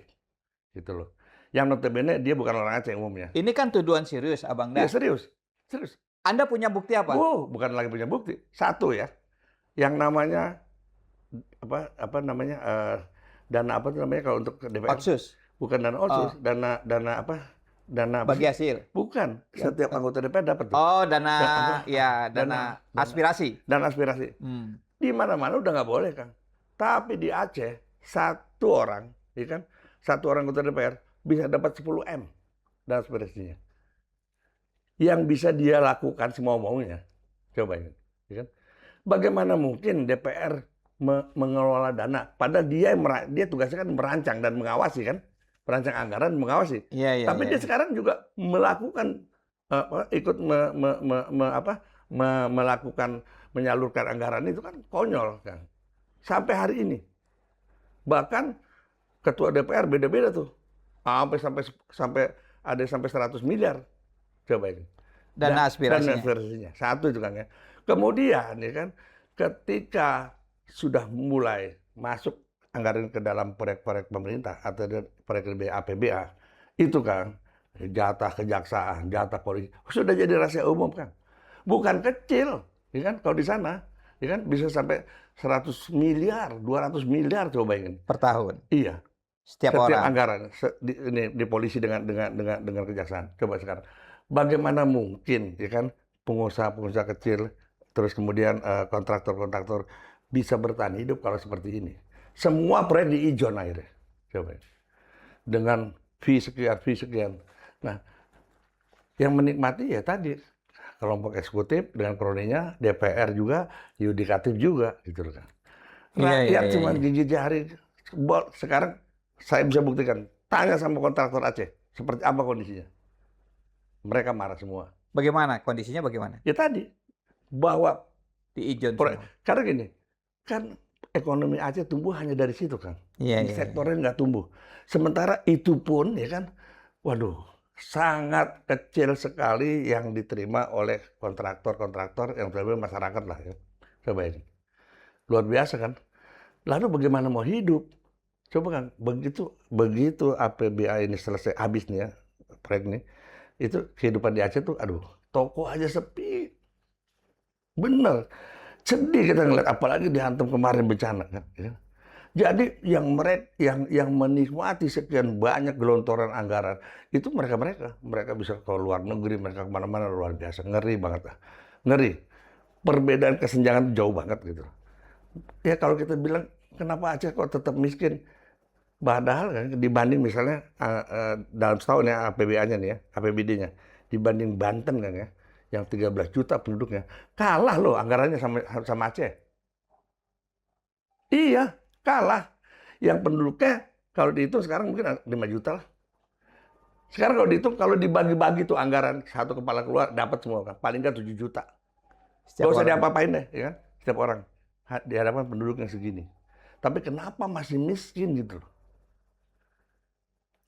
Gitu loh. Yang notabene dia bukan orang Aceh umumnya. Ini kan tuduhan serius, Abang Iya Da. serius, serius. Anda punya bukti apa? Bukan lagi punya bukti. Satu ya, yang namanya apa namanya dana apa tuh namanya kalau untuk DPR? Otsus. Bukan dana otsus, dana apa? Dana apa Bagi sih? hasil. Bukan. Setiap anggota DPR dapat tuh. Oh, dana apa? ya, dana aspirasi. Dana aspirasi. Di mana-mana udah nggak boleh, Kang. Tapi di Aceh satu orang, ya kan? Satu orang anggota DPR bisa dapat 10 M dana aspirasinya. Yang bisa dia lakukan semau maunya. Coba ini, ya kan? Bagaimana mungkin DPR mengelola dana? Padahal dia tugasnya kan merancang dan mengawasi kan, merancang anggaran, mengawasi. Iya, iya. Tapi dia sekarang juga melakukan ikut melakukan menyalurkan anggaran itu kan konyol kan. Sampai hari ini, bahkan ketua DPR beda-beda tuh, sampai ada yang sampai 100 miliar. Coba ini. Dana aspirasinya. Dana aspirasinya. Satu itu kan ya. Kemudian ya kan, ketika sudah mulai masuk anggaran ke dalam proyek-proyek pemerintah atau proyek APBA, itu kan jatah kejaksaan, jatah polisi sudah jadi rahasia umum kan. Bukan kecil, ya kan? Kalau di sana, ya kan bisa sampai 100 miliar, 200 miliar coba ingin. Per tahun. Iya. Setiap orang. Anggaran di polisi dengan kejaksaan. Coba sekarang. Bagaimana mungkin ya kan pengusaha-pengusaha kecil terus kemudian kontraktor-kontraktor bisa bertahan hidup kalau seperti ini. Semua proyek diijon akhirnya. Coba. Dengan fee sekian. Nah, yang menikmati ya tadi kelompok eksekutif dengan kroninya, DPR juga, yudikatif juga gitu loh kan. Rakyat cuma gigit jari. Sekarang saya bisa buktikan. Tanya sama kontraktor Aceh, seperti apa kondisinya. Mereka marah semua. Bagaimana? Kondisinya bagaimana? Ya tadi, bahwa diijon karena gini, kan ekonomi Aceh tumbuh hanya dari situ kan. Di sektornya nggak tumbuh. Sementara itu pun ya kan, waduh, sangat kecil sekali yang diterima oleh kontraktor-kontraktor yang terlebih masyarakat lah ya. Coba ini. Luar biasa kan. Lalu bagaimana mau hidup? Coba kan, begitu APBA ini selesai, habis nih ya, proyek ini, itu kehidupan di Aceh tuh, aduh, toko aja sepi. Bener. Sedih kita ngeliat, apalagi dihantam kemarin bencana kan. Ya. Jadi yang menikmati sekian banyak gelontoran anggaran, itu mereka bisa ke luar negeri, mereka kemana-mana luar biasa. Ngeri banget. Ngeri. Perbedaan kesenjangan jauh banget gitu. Ya kalau kita bilang, kenapa Aceh kok tetap miskin? Padahal kan dibanding misalnya dalam setahun ya APBA-nya nih ya, APBD-nya dibanding Banten kan ya, yang 13 juta penduduknya, kalah loh anggarannya sama Aceh. Iya, kalah. Yang penduduknya kalau dihitung sekarang mungkin 5 juta lah. Sekarang kalau dihitung, kalau dibagi-bagi tuh anggaran satu kepala keluar dapat semua kan, paling nggak 7 juta. Gak usah diapa-apain deh, ya kan? Setiap orang di hadapan penduduk yang segini. Tapi kenapa masih miskin gitu loh?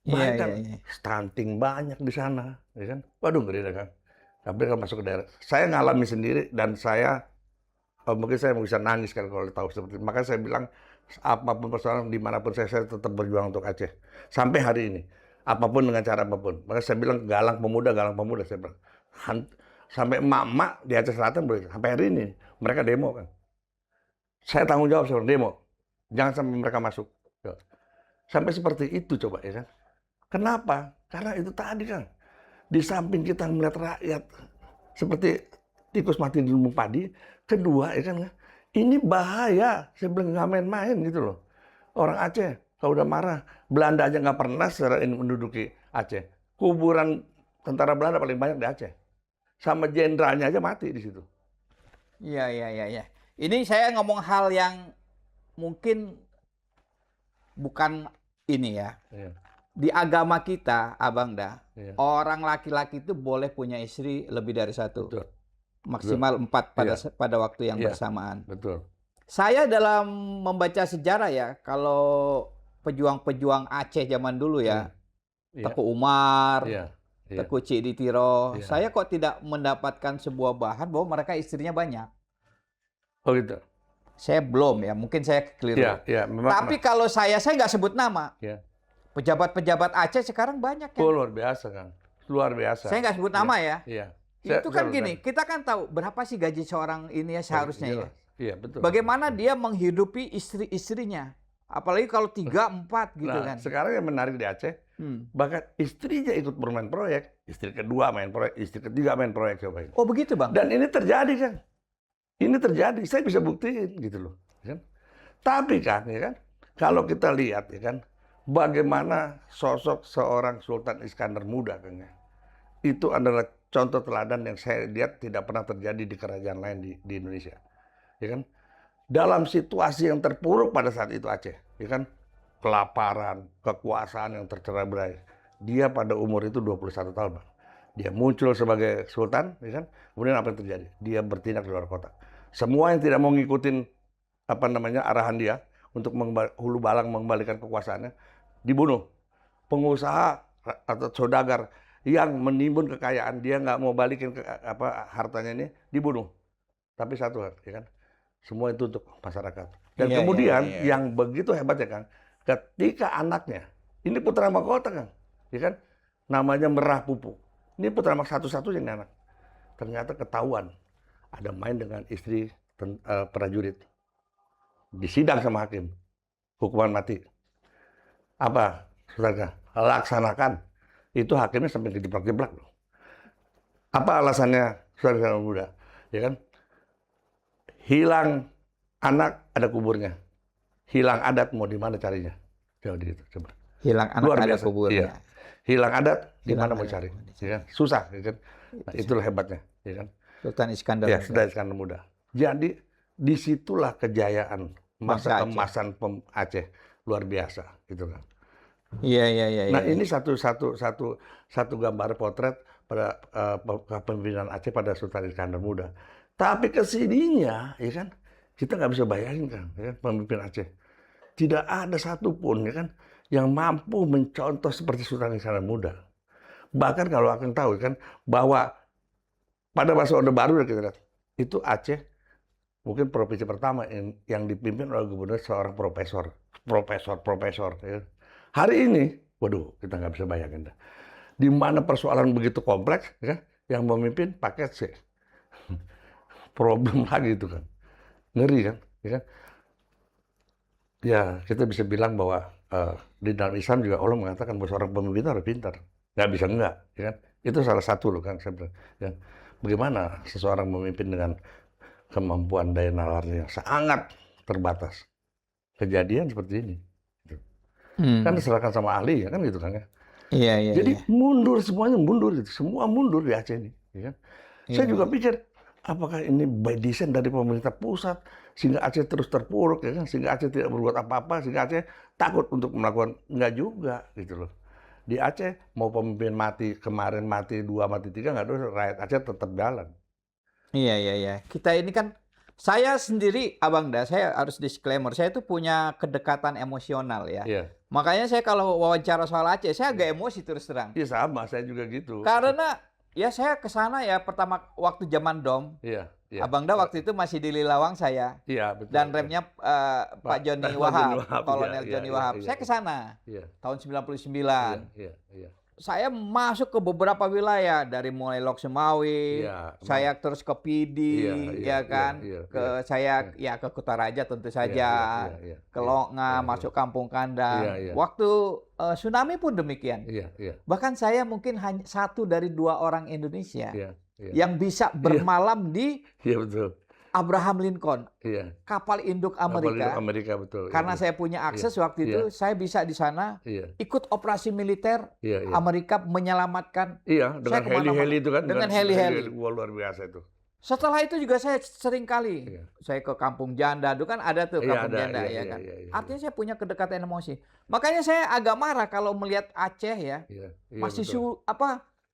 Bayangkan, stunting banyak di sana, ya kan? Waduh, ngeri deh kan. Tapi kalau masuk ke daerah, saya ngalami sendiri dan saya mungkin saya bisa nangis kalau tahu seperti itu. Makanya saya bilang apapun persoalan dimanapun saya tetap berjuang untuk Aceh sampai hari ini, apapun dengan cara apapun. Makanya saya bilang galang pemuda saya bilang. Sampai emak-emak di Aceh Selatan sampai hari ini mereka demo kan. Saya tanggung jawab soal demo, jangan sampai mereka masuk. Sampai seperti itu coba ya kan. Kenapa? Karena itu tadi kan, di samping kita melihat rakyat seperti tikus mati di lumbung padi, kedua ya kan, ini bahaya. Saya bilang nggak main-main gitu loh. Orang Aceh kalau udah marah, Belanda aja nggak pernah secara ini menduduki Aceh. Kuburan tentara Belanda paling banyak di Aceh. Sama jenderalnya aja mati di situ. Iya. Ini saya ngomong hal yang mungkin bukan ini ya. Iya, Di agama kita, Abang Da, iya. orang laki-laki itu boleh punya istri lebih dari satu. Betul. Maksimal 4 Iya. pada waktu yang Iya. bersamaan. Betul. Saya dalam membaca sejarah ya, kalau pejuang-pejuang Aceh zaman dulu ya, Iya. Teku Umar, Iya. Iya. Teku Ciditiro, Iya. saya kok tidak mendapatkan sebuah bahan bahwa mereka istrinya banyak. Oh gitu. Saya belum ya, mungkin saya keliru. Iya, iya. Memang. Tapi kalau saya nggak sebut nama. Iya. Pejabat-pejabat Aceh sekarang banyak Oh, ya. luar biasa kan. Luar biasa. Saya nggak sebut nama ya. Iya. Itu kan gini, kita kan tahu berapa sih gaji seorang ini ya seharusnya ya. Iya, betul. Bagaimana dia menghidupi istri-istrinya. Apalagi kalau 3, 4 gitu Nah, kan. sekarang yang menarik di Aceh, bahkan istrinya ikut bermain proyek, istri kedua main proyek, istri ketiga main proyek, coba ini. Oh begitu Bang? Dan ini terjadi kan. Ini terjadi, saya bisa buktiin gitu loh. Kan? Tapi kan, ya kan, kalau kita lihat ya kan, bagaimana sosok seorang Sultan Iskandar Muda kan ya. Itu adalah contoh teladan yang saya lihat tidak pernah terjadi di kerajaan lain di Indonesia. Ya kan? Dalam situasi yang terpuruk pada saat itu Aceh, ya kan? Kelaparan, kekuasaan yang tercerai-berai. Dia pada umur itu 21 tahun, Bang. Dia muncul sebagai sultan, ya kan? Kemudian apa yang terjadi? Dia bertindak di luar kota. Semua yang tidak mau ngikutin arahan dia untuk hulu balang mengembalikan kekuasaannya dibunuh. Pengusaha atau saudagar yang menimbun kekayaan dia nggak mau balikin hartanya ini dibunuh. Tapi satu, ya kan? Semua itu untuk masyarakat. Dan kemudian yang begitu hebatnya Kang, ketika anaknya, ini putra mahkota Kang, ya kan? Namanya Merah Pupuk. Ini putra mahkota satu-satunya anak. Ternyata ketahuan ada main dengan istri prajurit. Disidang sama hakim. Hukuman mati. Apa? Saudara, laksanakan. Itu hakimnya sampai dijeplak-jeplak. Apa alasannya, saudara muda? Ya kan? Hilang anak ada kuburnya. Hilang adat mau di mana carinya? Coba. Hilang anak Luar ada biasa. kuburnya. Iya. Hilang adat di Hilang mana mau adat cari? mau dicari. Ya kan? Susah, ya kan? Nah, itulah hebatnya, ya kan? Sultan Iskandar Ya, Muda. Sultan Iskandar Muda. Jadi disitulah kejayaan masa keemasan Aceh luar biasa, gitu kan. Iya. Nah, ini satu gambar potret pada kepemimpinan Aceh pada Sultan Iskandar Muda. Tapi kesininya, ya kan, kita nggak bisa bayangin kan, ya kan, pemimpin Aceh. Tidak ada satupun, ya kan, yang mampu mencontoh seperti Sultan Iskandar Muda. Bahkan kalau akan tahu kan, bahwa pada masa Orde Baru kita lihat, itu Aceh mungkin provinsi pertama yang dipimpin oleh gubernur seorang profesor. Ya. Hari ini, waduh, kita nggak bisa bayangin dah. Di mana persoalan begitu kompleks, ya kan, yang memimpin paket C. Problem lagi itu kan. Ngeri kan, ya kan? Ya, kita bisa bilang bahwa di dalam Islam juga Allah mengatakan bahwa seorang pemimpin harus pintar. Nggak bisa enggak, ya kan? Itu salah satu loh kan, saya bilang. Ya. Bagaimana seseorang memimpin dengan kemampuan daya nalarnya yang sangat terbatas. Kejadian seperti ini. Kan diserahkan sama ahli, ya kan gitu kan ya. Iya. Jadi mundur, semuanya mundur gitu. Semua mundur di Aceh ini. Ya kan? Saya juga pikir, apakah ini by design dari pemerintah pusat sehingga Aceh terus terpuruk, ya kan? Sehingga Aceh tidak berbuat apa-apa, sehingga Aceh takut untuk melakukan, enggak juga gitu loh. Di Aceh mau pemimpin mati kemarin, mati 2, mati 3, nggak ada, rakyat Aceh tetap jalan. Iya. Kita ini kan, saya sendiri Abang Da, saya harus disclaimer, saya itu punya kedekatan emosional ya. Iya. Makanya saya kalau wawancara soal Aceh, saya agak emosi terus terang. Iya sama, saya juga gitu. Karena ya saya ke sana ya pertama waktu zaman DOM. Iya. Abang Da waktu itu masih di Lilawang saya. Iya, betul. Dan remnya Pak Joni Wahab, Kolonel Joni Wahab. Iya. Saya ke sana tahun 99. Iya. Saya masuk ke beberapa wilayah dari mulai Lok Sumawi, saya terus ke Pidi, ya kan, saya ke Kutaraja tentu saja, ke Longa, masuk Kampung Kandang. Waktu tsunami pun demikian. Bahkan saya mungkin hanya 1 dari 2 orang Indonesia yang bisa bermalam di Abraham Lincoln, kapal induk Amerika. Betul. Karena saya punya akses waktu itu, saya bisa di sana ikut operasi militer Amerika menyelamatkan. Iya, dengan heli-heli itu kan. Dengan heli-heli. Luar biasa itu. Setelah itu juga saya sering kali, Iya. saya ke Kampung Janda, dulu kan ada tuh Iya Kampung ada, Janda iya ya iya kan. iya iya iya. Artinya saya punya kedekatan emosi. Makanya saya agak marah kalau melihat Aceh ya, Iya, iya masih betul.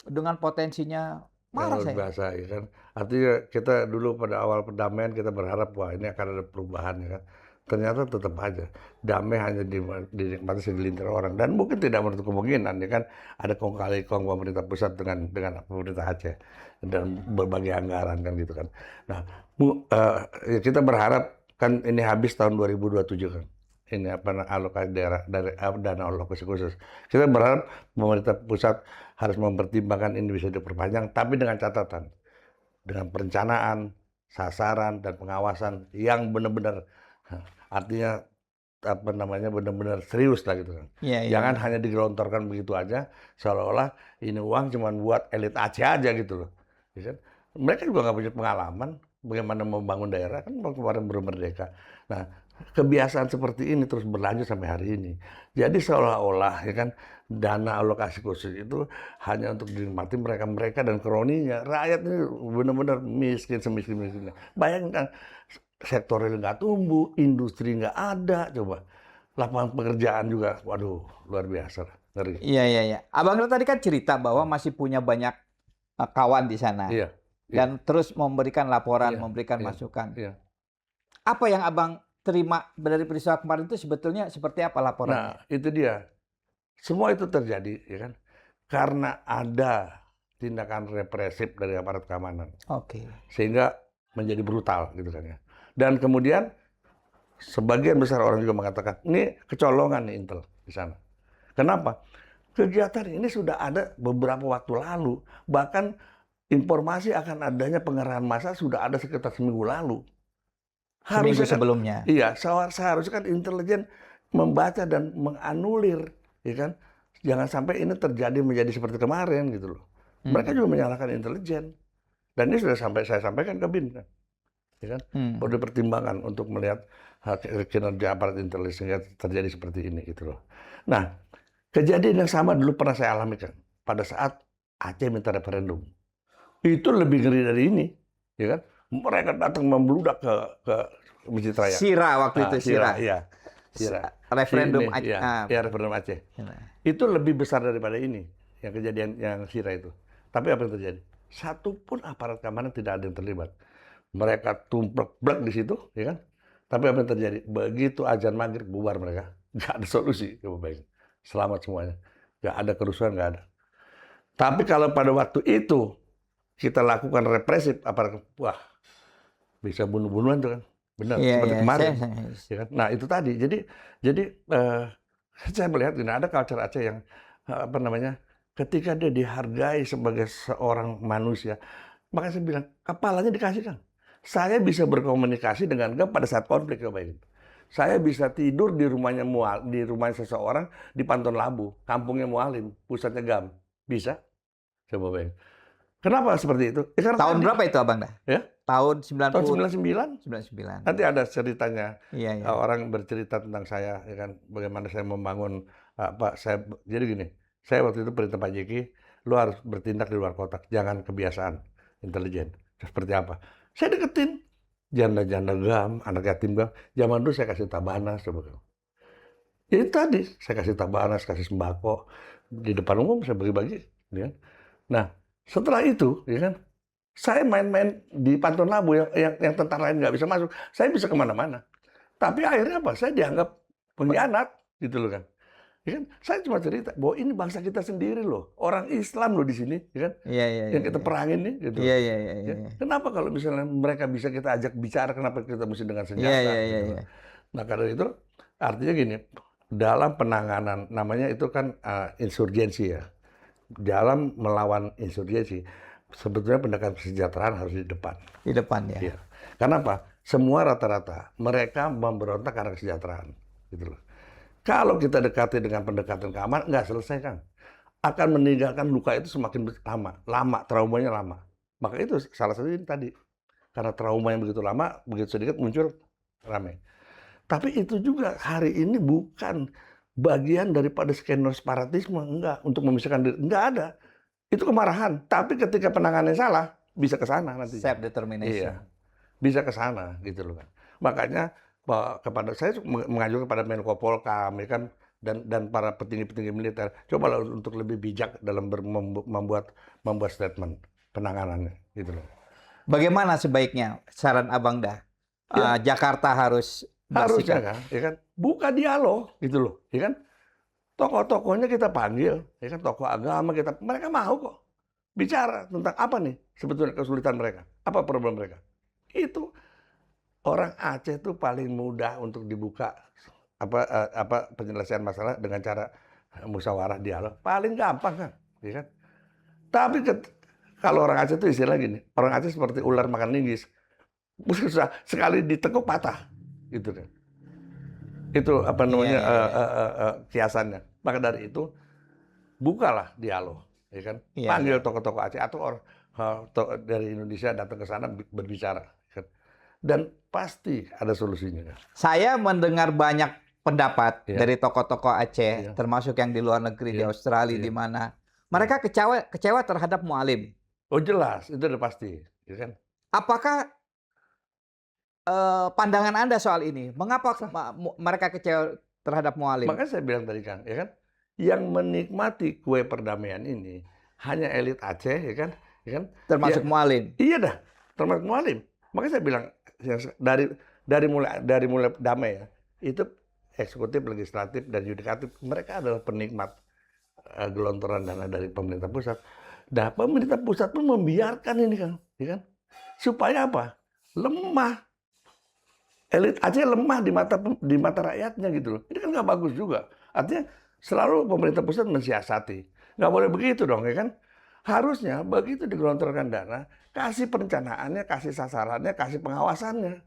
dengan potensinya, Yang marah luar saya. biasa ya kan. Artinya kita dulu pada awal perdamaian kita berharap wah ini akan ada perubahan ya kan. Ternyata tetap aja damai hanya dinikmati segelintir orang dan mungkin tidak menutup kemungkinan ya kan ada kong kali kong pemerintah pusat dengan pemerintah Aceh dan berbagai anggaran kan gitu kan. Nah, ya kita berharap kan ini habis tahun 2027 kan. Ini alokasi daerah dari dana alokasi khusus. Kita berharap pemerintah pusat harus mempertimbangkan ini bisa diperpanjang, tapi dengan catatan, dengan perencanaan, sasaran, dan pengawasan yang benar-benar, artinya apa namanya benar-benar serius lah gitu kan. Iya iya Jangan iya. hanya digelontorkan begitu aja, seolah-olah ini uang cuma buat elit Aceh aja gitu loh. Ya kan? Mereka juga nggak punya pengalaman bagaimana membangun daerah kan kemarin baru merdeka. Nah, kebiasaan seperti ini terus berlanjut sampai hari ini. Jadi seolah-olah ya kan dana alokasi khusus itu hanya untuk dinikmati mereka-mereka dan kroninya. Rakyat ini benar-benar miskin semiskin-miskinnya. Bayangkan sektor real nggak tumbuh, industri nggak ada, coba. Lapangan pekerjaan juga, waduh, luar biasa, ngeri. Iya iya iya. Abang tadi kan cerita bahwa masih punya banyak kawan di sana Iya, iya, dan terus memberikan laporan, iya, memberikan iya, masukan. iya. Apa yang Abang terima dari peristiwa kemarin itu sebetulnya seperti apa laporannya? Nah, itu dia. Semua itu terjadi, ya kan? Karena ada tindakan represif dari aparat keamanan, Oke. sehingga menjadi brutal, gitu kan ya. Dan kemudian sebagian besar orang juga mengatakan, ini kecolongan nih Intel di sana. Kenapa? Kegiatan ini sudah ada beberapa waktu lalu. Bahkan informasi akan adanya pengerahan massa sudah ada sekitar seminggu lalu. Seminggu Harusnya kan, sebelumnya. iya, seharusnya kan intelijen membaca dan menganulir, ya kan? Jangan sampai ini terjadi menjadi seperti kemarin gitu loh. Mereka Hmm. juga menyalahkan intelijen. Dan ini sudah saya sampaikan ke BIN kan, ya kan? Hmm. Perlu dipertimbangkan untuk melihat kinerja aparat intelijen sehingga terjadi seperti ini gitu loh. Nah, kejadian yang sama dulu pernah saya alami kan, pada saat Aceh minta referendum. Itu lebih ngeri dari ini, ya kan? Mereka datang membludak ke Masjid Raya. Sira waktu itu Sira, Sira. iya, Sira. Referendum Ini, iya, iya referendum Aceh. Itu lebih besar daripada ini, yang kejadian yang Sira itu. Tapi apa yang terjadi? Satu pun aparat keamanan tidak ada yang terlibat. Mereka tumplek-blek di situ, ya kan? Tapi apa yang terjadi? Begitu azan maghrib bubar mereka, nggak ada solusi. Coba bayangin. Selamat semuanya. Nggak ada kerusuhan, nggak ada. Tapi kalau pada waktu itu kita lakukan represif, aparat, wah bisa bunuh-bunuhan tuh kan. Benar, Iya seperti iya. kemarin. Ya kan? Nah itu tadi. Jadi saya melihat ini ada culture Aceh yang apa namanya, ketika dia dihargai sebagai seorang manusia, maka saya bilang kepalanya dikasihkan. Saya bisa berkomunikasi dengan dia pada saat konflik, coba bayangin. Saya bisa tidur di rumahnya seseorang di Pantun Labu, kampungnya Mualim, pusatnya GAM. Bisa? Coba bayangin. Kenapa seperti itu? Ya, karena Tahun tadi, berapa itu Abang dah? ya, Tahun tahun 90 99. 99. Nanti ada ceritanya, Iya iya. orang bercerita tentang saya, ya kan, bagaimana saya membangun, jadi gini, saya waktu itu perintah Pak Jeki, "Lu harus bertindak di luar kotak, jangan kebiasaan intelijen." Seperti apa? Saya deketin janda-janda GAM, anak yatim GAM, zaman dulu saya kasih tabanas, coba kamu. Ya itu tadi, saya kasih tabanas, kasih sembako, di depan umum saya bagi-bagi, ya kan. Nah, setelah itu, ya kan, saya main-main di Pantun Labu yang tentara lain nggak bisa masuk, saya bisa kemana-mana. Tapi akhirnya apa? Saya dianggap pengkhianat, gitu loh kan. Ya kan? Saya cuma cerita bahwa ini bangsa kita sendiri loh, orang Islam loh di sini, ya kan? Iya iya Yang iya. kita perangin nih, gitu Iya loh. iya iya Ya. iya. Kenapa kalau misalnya mereka bisa kita ajak bicara, kenapa kita mesti dengan Iya senjata, iya iya gitu loh. iya. Nah karena itu artinya gini, dalam penanganan namanya itu kan insurgensi ya. Dalam melawan insurgensi, sebetulnya pendekatan kesejahteraan harus di depan. Di depan ya. Iya. Karena apa? Semua rata-rata mereka memberontak karena kesejahteraan, gitu loh. Kalau kita dekati dengan pendekatan keamanan, nggak selesai kan? Akan meninggalkan luka itu semakin lama, traumanya lama. Maka itu salah satu ini tadi. Karena trauma yang begitu lama, begitu sedikit muncul ramai. Tapi itu juga hari ini bukan bagian daripada skenario separatisme, enggak, untuk memisahkan diri, enggak ada. Itu kemarahan. Tapi ketika penanganannya salah, bisa ke sana nanti. Self determination. Iya, bisa ke sana gitu loh kan. Makanya kepada saya mengajukan kepada Menko Polkam ya kan dan para petinggi-petinggi militer, cobalah untuk lebih bijak dalam membuat statement penanganannya gitu loh. Bagaimana sebaiknya saran Abang Dah? Ya, Jakarta harus harusnya bersikap. kan, ya kan, buka dialog gitu loh, ya kan. Tokoh-tokohnya kita panggil, ya kan, tokoh agama mereka mau kok bicara tentang apa nih sebetulnya kesulitan mereka, apa problem mereka. Itu orang Aceh tuh paling mudah untuk dibuka penyelesaian masalah dengan cara musyawarah dialog, paling gampang kan, ya kan. Tapi kalau orang Aceh itu istilah gini, orang Aceh seperti ular makan linggis, susah sekali ditekuk patah, gitu kan. Itu apa Iya, namanya iya, iya. kiasannya. Maka dari itu bukalah dialog, ya kan. Iya, iya. Panggil tokoh-tokoh Aceh atau orang dari Indonesia datang ke sana berbicara, kan. Dan pasti ada solusinya kan. Saya mendengar banyak pendapat Iya. dari tokoh-tokoh Aceh, Iya. termasuk yang di luar negeri, di Iya. Australia, Iya. di mana. Mereka kecewa terhadap Mualim. Oh jelas, itu udah pasti, ya kan. Apakah pandangan Anda soal ini? Mengapa mereka kecewa terhadap Mualim? Makanya saya bilang tadi Kang, ya kan, yang menikmati kue perdamaian ini hanya elit Aceh, ya kan, ya kan. Termasuk Ya, Mualim. iya dah, termasuk Mualim. Makanya saya bilang dari mulai damai ya, itu eksekutif, legislatif, dan yudikatif mereka adalah penikmat gelontoran dana dari pemerintah pusat. Nah, pemerintah pusat pun membiarkan ini Kang, ya kan, supaya apa? Lemah. Elit Aceh lemah di mata rakyatnya gitu loh. Ini kan nggak bagus juga. Artinya selalu pemerintah pusat mensiasati. Nggak boleh begitu dong, ya kan? Harusnya begitu digelontorkan dana, kasih perencanaannya, kasih sasarannya, kasih pengawasannya.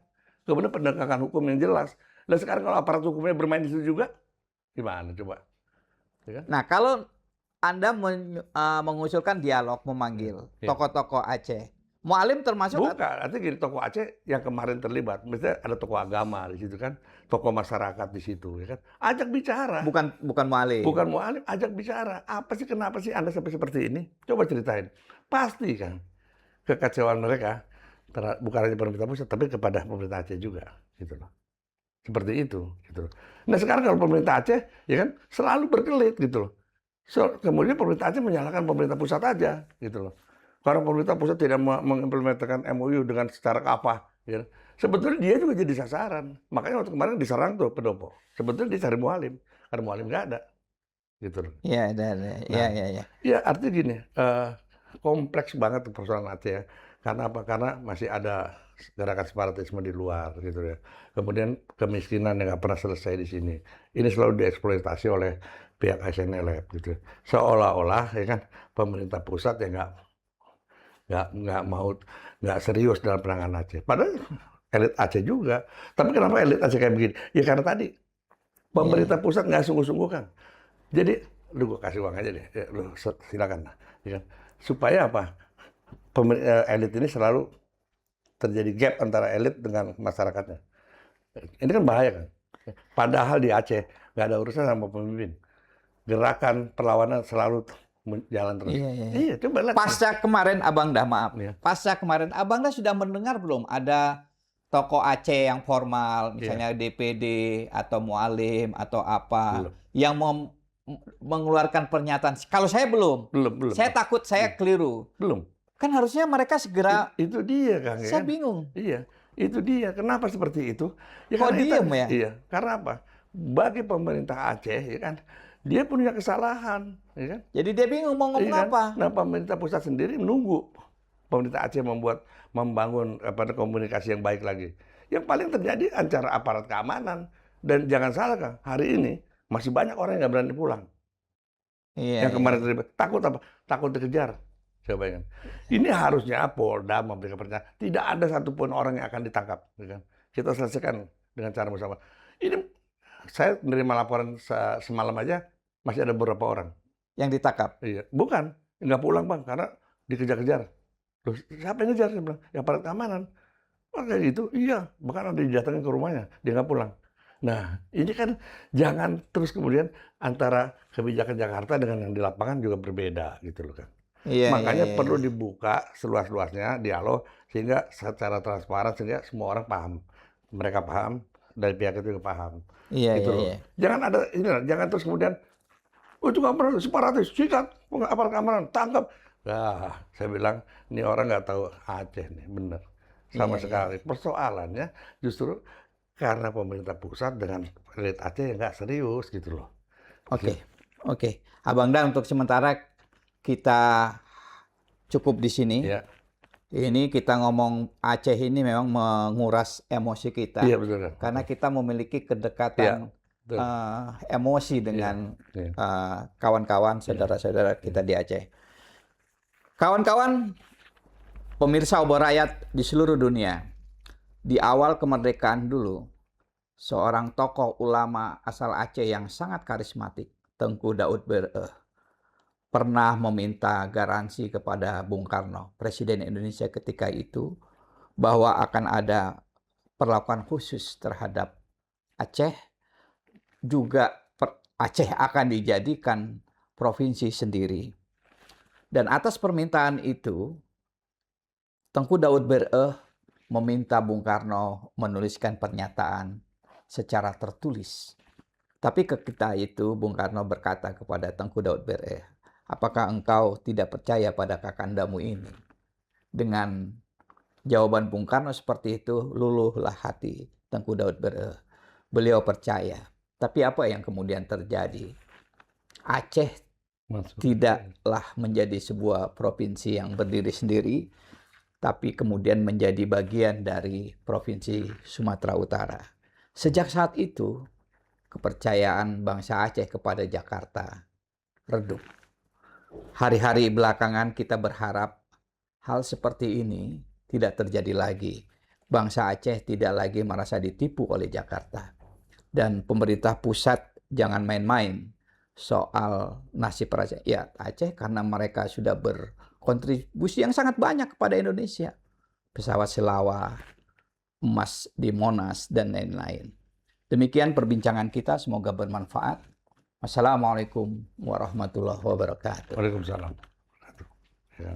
Kemudian penegakan hukum yang jelas. Dan sekarang kalau aparat hukumnya bermain di situ juga, gimana coba? Ya kan? Nah, kalau Anda mengusulkan dialog, memanggil Iya. tokoh-tokoh Aceh, Mualim termasuk Bukan, artinya gini, tokoh Aceh yang kemarin terlibat, misalnya ada tokoh agama di situ kan, tokoh masyarakat di situ, ya kan, ajak bicara. bukan Mualim. Bukan mualif, ajak bicara. Apa sih, kenapa sih Anda sampai seperti ini? Coba ceritain. Pasti kan kekecewaan mereka bukan hanya pemerintah pusat, tapi kepada pemerintah Aceh juga, gitu loh. Seperti itu, gitu loh. Nah sekarang kalau pemerintah Aceh, ya kan, selalu berkelit, gitu loh. Kemudian pemerintah Aceh menyalahkan pemerintah pusat aja, gitu loh. Karena pemerintah pusat tidak mengimplementasikan MOU dengan secara kafah, ya. Sebetulnya dia juga jadi sasaran. Makanya waktu kemarin diserang tuh Pendopo. Sebetulnya dia cari mualim, karena mualim nggak ada, gitu loh. Iya, iya, Nah, iya, iya. ya artinya gini, kompleks banget persoalan Aceh ya. Karena apa? Karena masih ada gerakan separatisme di luar, gitu ya. Kemudian kemiskinan yang nggak pernah selesai di sini. Ini selalu dieksploitasi oleh pihak SNLF, gitu. Seolah-olah ya kan pemerintah pusat ya nggak serius dalam penanganan Aceh. Padahal elit Aceh juga. Tapi kenapa elit Aceh kayak begini? Ya karena tadi pemerintah pusat nggak sungguh-sungguh kan. Jadi, lu gue kasih uang aja deh, ya, lu silakan, ya kan? Supaya apa? Elit ini selalu terjadi gap antara elit dengan masyarakatnya. Ini kan bahaya kan? Padahal di Aceh nggak ada urusan sama pemimpin. Gerakan perlawanan selalu jalan terus. Iya, iya, iya. Iya, coba lihat. Pasca kemarin Abang Dah, maaf. Iya. Pasca kemarin Abang Dah sudah mendengar belum ada tokoh Aceh yang formal, misalnya DPD atau Mualim atau apa, Belum. yang mengeluarkan pernyataan. Kalau saya belum. Belum. Saya takut saya keliru. Belum. Kan harusnya mereka segera. Itu dia Kang. Saya Ya? bingung. Iya, itu dia. Kenapa seperti itu? Ya Kok karena diem ya? Iya, karena apa? Bagi pemerintah Aceh, ya kan, dia punya kesalahan, ya kan? Jadi dia bingung mau ngomong Iya kan? apa. Nah, pemerintah pusat sendiri menunggu pemerintah Aceh membangun komunikasi yang baik lagi. Yang paling terjadi antara aparat keamanan. Dan jangan salah Kang, hari ini masih banyak orang yang nggak berani pulang. Iya, Yang kemarin iya. terlibat. Takut apa? Takut dikejar. Coba bayangkan. Ini harusnya Polda memberikan pernyataan. Tidak ada satupun orang yang akan ditangkap. Ya kan? Kita selesaikan dengan cara bersama. Ini saya menerima laporan semalam aja masih ada beberapa orang. Yang ditangkap. Iya, bukan. Nggak pulang Bang, karena dikejar-kejar. Loh, siapa yang ngejar? Saya bilang, ya aparat keamanan. Oh, kayak gitu? Iya, bahkan ada didatangin ke rumahnya, dia nggak pulang. Nah, ini kan jangan terus kemudian antara kebijakan Jakarta dengan yang di lapangan juga berbeda gitu loh kan. Iya, iya, Makanya iya, perlu iya. dibuka seluas-luasnya dialog sehingga secara transparan sehingga semua orang paham. Mereka paham, dari pihak itu juga paham. Iya, Gitu iya, loh. iya. Jangan ada ini, jangan terus kemudian, oh itu nggak pernah separatis, sikat, aparat keamanan, tangkap. Nah, saya bilang ini orang nggak tahu Aceh nih, bener. Iya, Sama iya, sekali. iya. Persoalannya justru karena pemerintah pusat dengan elit Aceh yang nggak serius gitu loh. Oke, oke. Abang Dan, untuk sementara kita cukup di sini. Ya, Ini kita ngomong Aceh ini memang menguras emosi iya kita betul. karena kita memiliki Iya, kedekatan betul. emosi Iya, dengan iya, kawan-kawan, iya, saudara-saudara iya. kita di Aceh. Kawan-kawan, pemirsa obor rakyat di seluruh dunia, di awal kemerdekaan dulu, seorang tokoh ulama asal Aceh yang sangat karismatik, Tengku Daud Bereh, pernah meminta garansi kepada Bung Karno, Presiden Indonesia ketika itu, bahwa akan ada perlakuan khusus terhadap Aceh, juga Aceh akan dijadikan provinsi sendiri. Dan atas permintaan itu, Tengku Daud Bereh meminta Bung Karno menuliskan pernyataan secara tertulis. Tapi ketika itu Bung Karno berkata kepada Tengku Daud Bereh, apakah engkau tidak percaya pada kakandamu ini? Dengan jawaban Bung Karno seperti itu, luluhlah hati Tengku Daud Bereh. Beliau percaya. Tapi apa yang kemudian terjadi? Aceh Masuk. tidaklah menjadi sebuah provinsi yang berdiri sendiri, tapi kemudian menjadi bagian dari Provinsi Sumatera Utara. Sejak saat itu, kepercayaan bangsa Aceh kepada Jakarta redup. Hari-hari belakangan kita berharap hal seperti ini tidak terjadi lagi. Bangsa Aceh tidak lagi merasa ditipu oleh Jakarta. Dan pemerintah pusat jangan main-main soal nasib rakyat Aceh karena mereka sudah berkontribusi yang sangat banyak kepada Indonesia. Pesawat Selawar, emas di Monas, dan lain-lain. Demikian perbincangan kita, semoga bermanfaat. Wassalamualaikum warahmatullahi wabarakatuh. Waalaikumsalam. Ya.